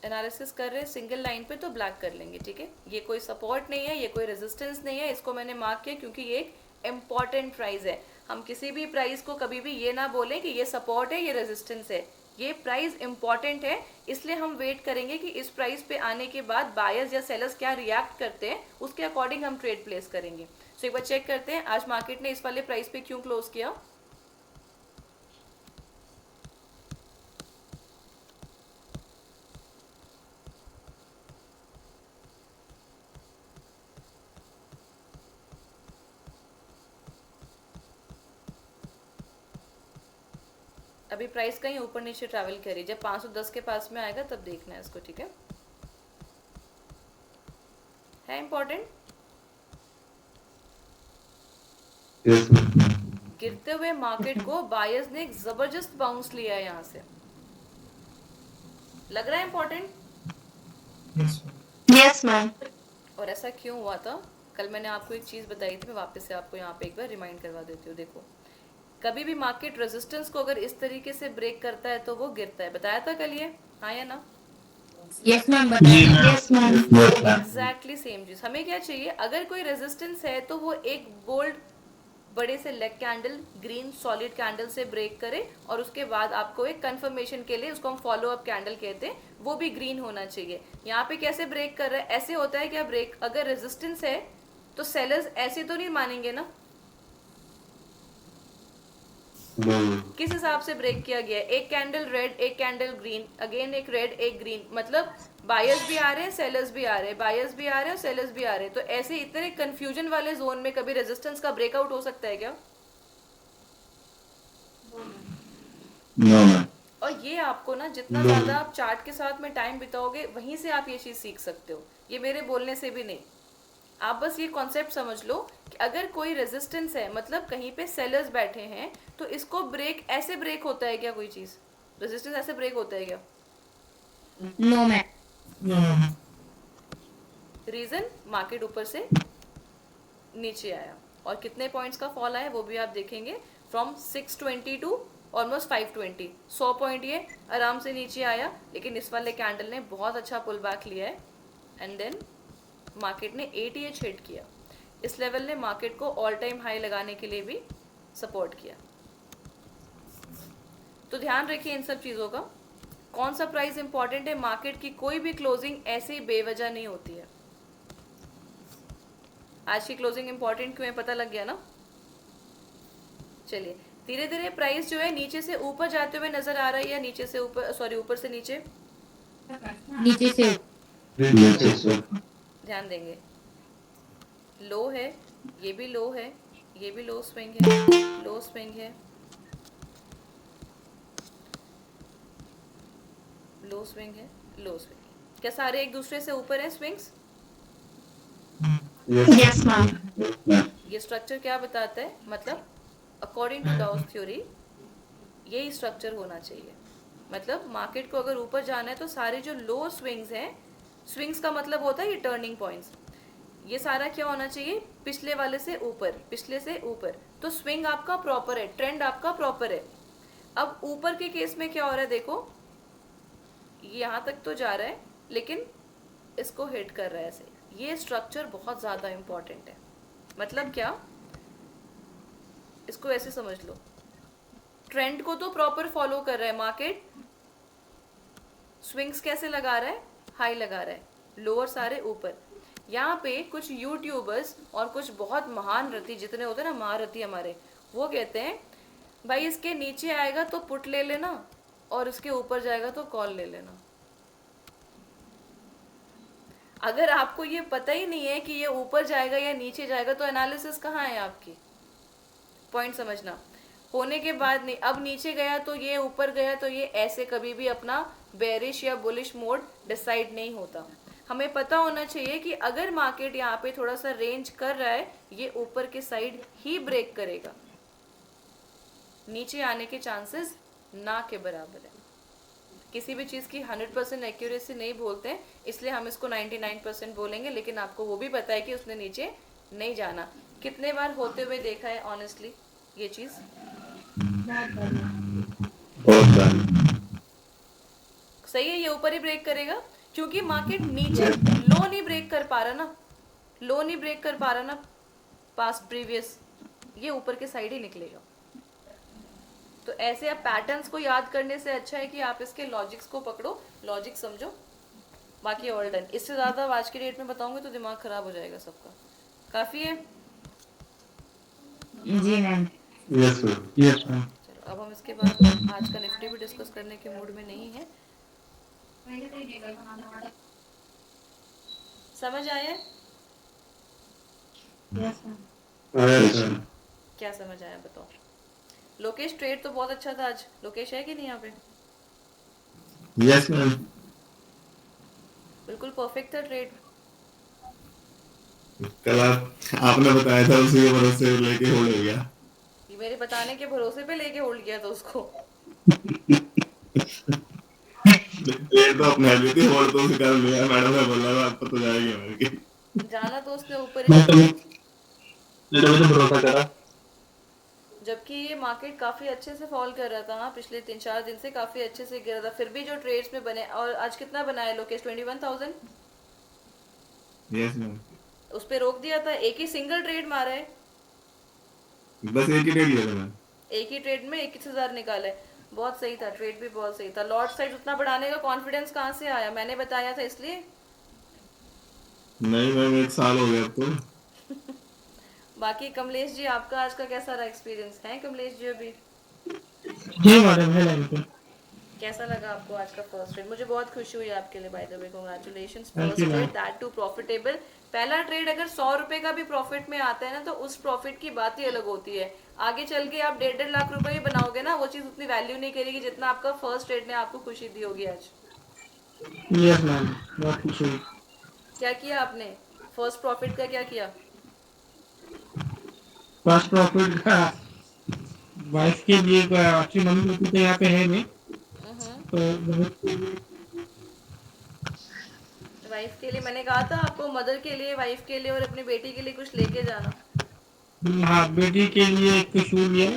एनालिसिस कर रहे हैं सिंगल लाइन पे तो ब्लैक कर लेंगे, ठीक है। ये कोई सपोर्ट नहीं है, ये कोई रेजिस्टेंस नहीं है, इसको मैंने मार्क किया क्योंकि ये एक इम्पॉर्टेंट प्राइस है। हम किसी भी प्राइस को कभी भी ये ना बोलें कि ये सपोर्ट है, ये रेजिस्टेंस है। ये प्राइस इंपॉर्टेंट है, इसलिए हम वेट करेंगे कि इस प्राइस पे आने के बाद बायर्स या सेलर्स क्या रिएक्ट करते हैं, उसके अकॉर्डिंग हम ट्रेड प्लेस करेंगे। सो एक बार चेक करते हैं आज मार्केट ने इस वाले प्राइस पे क्यों क्लोज किया। अभी प्राइस कहीं ऊपर नीचे ट्रैवल करी, जब 510 के पास में आएगा तब देखना है इसको, ठीक है इंपॉर्टेंट। Yes, गिरते हुए मार्केट को बायर्स ने एक जबरदस्त बाउंस लिया है यहाँ से, लग रहा है इंपॉर्टेंट। Yes ma'am. और ऐसा क्यों हुआ था? कल मैंने आपको एक चीज बताई थी, मैं वापस से आपको यहाँ पे एक बार रिमाइंड करवा देती हूँ। देखो, कभी भी मार्केट रेजिस्टेंस को अगर इस तरीके से ब्रेक करता है तो वो गिरता है, बताया था कल ये, हाँ या ना? Yes ma'am. Yes ma'am. Exactly same चीज हमें क्या चाहिए, अगर कोई रेजिस्टेंस है तो वो एक बोल्ड बड़े से leg candle, green solid candle से ब्रेक करे, और उसके बाद आपको एक कंफर्मेशन के लिए, उसको हम फॉलो अप कैंडल कहते हैं, वो भी ग्रीन होना चाहिए। यहाँ पे कैसे ब्रेक कर रहा है? ऐसे होता है क्या ब्रेक? अगर रेजिस्टेंस है तो सेलर्स ऐसे तो नहीं मानेंगे ना, किस हिसाब से ब्रेक किया गया है? एक कैंडल रेड, एक कैंडल ग्रीन, अगेन एक रेड एक ग्रीन, मतलब बायर्स भी आ रहे हैं सेलर्स भी आ रहे हैं, बायर्स भी आ रहे हैं और सेलर्स भी आ रहे हैं। तो ऐसे इतने कंफ्यूजन वाले जोन में कभी रेजिस्टेंस का ब्रेकआउट हो सकता है क्या? no, और ये आपको ना जितना ज्यादा आप चार्ट के साथ में टाइम बिताओगे वहीं से आप ये चीज सीख सकते हो, ये मेरे बोलने से भी नहीं। आप बस ये कॉन्सेप्ट समझ लो कि अगर कोई रेजिस्टेंस है, मतलब कहीं पे सेलर्स बैठे हैं, तो इसको ब्रेक ऐसे ब्रेक होता है क्या? कोई चीज रेजिस्टेंस ऐसे ब्रेक होता है क्या? No ma'am. रीजन, मार्केट ऊपर से नीचे आया, और कितने पॉइंट्स का फॉल आया वो भी आप देखेंगे, फ्रॉम 620 टू ऑलमोस्ट 520, 100 पॉइंट ये आराम से नीचे आया। लेकिन इस वाले कैंडल ने बहुत अच्छा पुल बैक लिया है, एंड देन मार्केट ने 88 हिट किया। इस लेवल ने मार्केट को ऑल टाइम हाई लगाने के लिए भी सपोर्ट किया। तो ध्यान रखिए इन सब चीज़ों का। कौन सा प्राइस इंपॉर्टेंट है? मार्केट की कोई भी क्लोजिंग ऐसे ही बेवजह नहीं होती है। आज की क्लोजिंग इंपॉर्टेंट क्यों है पता लग गया ना? चलिए, धीरे धीरे प्राइस जो है नीचे से ऊपर जाते हुए नजर आ रहा है, या नीचे से ऊपर, सॉरी ऊपर से नीचे, नीचे से ध्यान देंगे। लो है, ये भी लो है, ये भी लो स्विंग है, लो स्विंग है, लो स्विंग है, लो स्विंग है। क्या सारे एक दूसरे से ऊपर हैं स्विंग्स? Yes ma'am. ये स्ट्रक्चर क्या बताता है? मतलब अकॉर्डिंग टू गाउस थ्योरी यही स्ट्रक्चर होना चाहिए। मतलब मार्केट को अगर ऊपर जाना है तो सारे जो लो स्विंग्स हैं, स्विंग्स का मतलब होता है ये टर्निंग पॉइंट्स, ये सारा क्या होना चाहिए? पिछले वाले से ऊपर, पिछले से ऊपर। तो स्विंग आपका प्रॉपर है, ट्रेंड आपका प्रॉपर है। अब ऊपर के केस में क्या हो रहा है? देखो, यहाँ तक तो जा रहा है लेकिन इसको हिट कर रहा है ऐसे। ये स्ट्रक्चर बहुत ज़्यादा इम्पॉर्टेंट है। मतलब क्या? इसको ऐसे समझ लो, ट्रेंड को तो प्रॉपर फॉलो कर रहा है मार्केट। स्विंग्स कैसे लगा रहा है, हाई लगा रहा है, लोअर सारे ऊपर। यहाँ पे कुछ यूट्यूबर्स और कुछ बहुत महान रति जितने होते हैं ना, महारथी हमारे, वो कहते हैं भाई इसके नीचे आएगा तो पुट ले लेना और इसके ऊपर जाएगा तो कॉल ले लेना। अगर आपको ये पता ही नहीं है कि ये ऊपर जाएगा या नीचे जाएगा तो एनालिसिस कहाँ है आपकी? पॉइंट समझना। होने के बाद नहीं, अब नीचे गया तो ये, ऊपर गया तो ये, ऐसे कभी भी अपना बेरिश या बुलिश मोड डिसाइड नहीं होता। हमें पता होना चाहिए कि अगर मार्केट यहाँ पे थोड़ा सा रेंज कर रहा है, ये ऊपर के साइड ही ब्रेक करेगा, नीचे आने के चांसेस ना के बराबर है। किसी भी चीज़ की 100% एक्यूरेसी नहीं बोलते हैं, इसलिए हम इसको 99% बोलेंगे, लेकिन आपको वो भी पता है कि उसने नीचे नहीं जाना। कितने बार होते हुए देखा है ऑनेस्टली ये चीज़? बहुत बार। सही है, ये ऊपर ही ब्रेक करेगा क्योंकि मार्केट नीचे लो नहीं ब्रेक कर पा रहा ना, लो नहीं ब्रेक कर पा रहा ना पास्ट प्रीवियस, ये ऊपर के साइड ही निकलेगा। तो ऐसे आप पैटर्न्स को याद करने से अच्छा है कि आप इसके लॉजिक्स को पकड़ो, लॉजिक समझो, बाकी ऑल डन। इससे ज़्यादा आज की डेट में बताऊंगी तो दिमाग खराब हो जाएगा सबका। काफ़ी है? जी ma'am. Yes ma'am. Yes ma'am. चलो अब हम इसके बाद आज का निफ्टी भी डिस्कस करने के मूड में नहीं है। समझ आया? Yes ma'am. क्या समझ आया बताओ? लोकेश ट्रेड तो बहुत अच्छा था आज। लोकेश है कि नहीं यहाँ पे? Yes ma'am. बिल्कुल परफेक्ट था ट्रेड। कल आपने बताया था, उसी के भरोसे लेके होल्ड हो गया। ये मेरे बताने के भरोसे पे लेके होल्ड किया था उसको। ट्रेड तो अपने लिए थी, होल्ड तो उसी कर लिया। मैडम ने बोला था आपको तो जाएगी मेरे की। जाना तो उसने ऊपर ही मैं था। तो भरोसा करा। जबकि ये मार्केट काफी अच्छे से फॉल कर रहा था। हाँ, पिछले 3-4 दिन से काफी अच्छे से गिर रहा था, फिर भी जो ट्रेड्स में बने। और आज कितना बनाया लोकेश? 21,000। Yes ma'am. उस पे रोक दिया था, एक ही सिंगल ट्रेड मारा है, बस एक ही ट्रेड लिया था मैम। एक ही ट्रेड में 21,000 निकाला है। बहुत सही था, ट्रेड भी बहुत सही था। लॉट साइज उतना बढ़ाने का कॉन्फिडेंस कहाँ से आया? मैंने बताया था इसलिए। नहीं मैम, 1 साल हो गया अब तो। बाकी कमलेश जी, आपका आज का कैसा रहा एक्सपीरियंस? है कमलेश जी अभी? जी मैडम है लाइन पे। कैसा लगा आपको आज का फर्स्ट ट्रेड? मुझे बहुत खुशी हुई आपके लिए, by the way congratulations. Thank first you, trade, ma'am. That too profitable. पहला ट्रेड अगर 100 रुपए का भी प्रॉफिट में आता है ना, तो उस प्रॉफिट की बात ही अलग होती है। आगे चल के आप 1.5 लाख रुपए ही बनाओगे ना, वो चीज उतनी वैल्यू नहीं करेगी जितना आपका फर्स्ट ट्रेड ने आपको खुशी दी होगी आज। यस मैम, बहुत खुश हुई। क्या किया आपने? फर्स्ट प्रॉफिट का क्या किया? फर्स्ट प्रॉफिट का वाइफ के लिए अच्छी मम्मी होती तो यहाँ पे है नहीं, तो बहुत वाइफ के लिए मैंने कहा था आपको, मदर के लिए, वाइफ के लिए और अपनी बेटी के लिए कुछ लेके जाना। हाँ, बेटी के लिए एक शू लिया,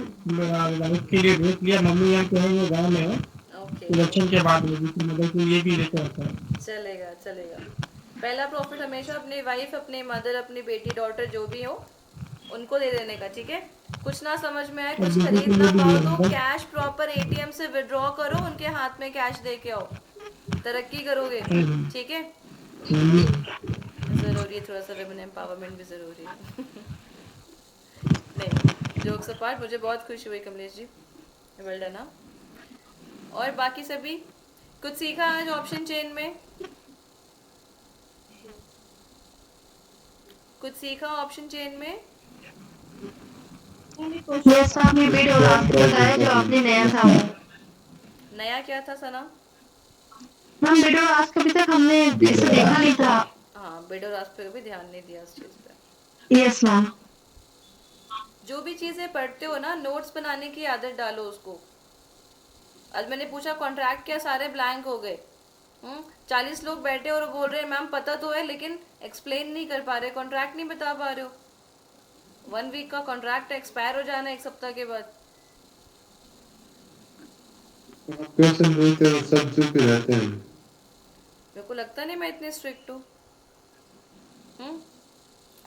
वाइफ के लिए ड्रेस लिया। मम्मी यहाँ पे है, वो गाँव में है, ओके, इलेक्शन के बाद में तो मदर के लिए भी लेकर आता है। चलेगा चलेगा। पहला प्रॉफिट हमेशा अपनी वाइफ, अपनी मदर, अपनी बेटी, डॉटर जो भी हो उनको दे देने का, ठीक है? कुछ ना समझ में आए, कुछ खरीद ना पाओ तो कैश प्रॉपर एटीएम से विड्रॉ करो, उनके हाथ में कैश दे के आओ, तरक्की करोगे, ठीक है? जरूरी है, थोड़ा सा वुमेन एम्पावरमेंट भी जरूरी है। नहीं, जोक्स अपार्ट, मुझे बहुत खुशी हुई कमलेश जी, वेल डन। हाँ, और बाकी सभी कुछ सीखा आज ऑप्शन चेन में? कुछ सीखा ऑप्शन चेन में? यस आपने बिड और आस्क बताया जो आपने नया था वो। नया क्या था सना? मैम बिड और आस्क अभी तक हमने इसे देखा नहीं था। हाँ, बिड और आस्क पे भी ध्यान नहीं दिया इस चीज पे। Yes ma'am. जो भी चीजें पढ़ते हो ना, नोट्स बनाने की आदत डालो उसको। आज मैंने पूछा कॉन्ट्रैक्ट क्या, सारे ब्लैंक हो गए। 40 लोग बैठे और बोल रहे हैं मैम पता तो है लेकिन एक्सप्लेन नहीं कर पा रहे, कॉन्ट्रैक्ट नहीं बता पा रहे हो। 1 वीक का कॉन्ट्रैक्ट एक्सपायर हो जाना 1 सप्ताह के बाद। क्वेश्चन बोलते हो सब चुप ही रहते हैं। मेरे को लगता नहीं मैं इतनी स्ट्रिक्ट हूँ।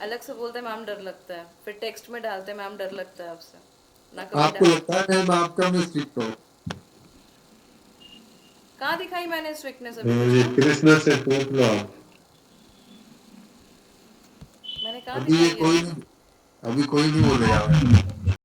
अलग से बोलते हैं मैम डर लगता है, फिर टेक्स्ट में डालते हैं मैम डर लगता है आपसे। ना कभी आपको डांट। लगता है मैम आपका मैं स्ट्रिक्ट हूँ? कहाँ दिखाई मैंने स्ट्रिक्टनेस अभी मुझे कुछ तो? कृष्ण से पूछ लो आप। मैंने कहाँ अभी ये दिखाई है? कोई नहीं, अभी कोई नहीं बोलेगा मैम।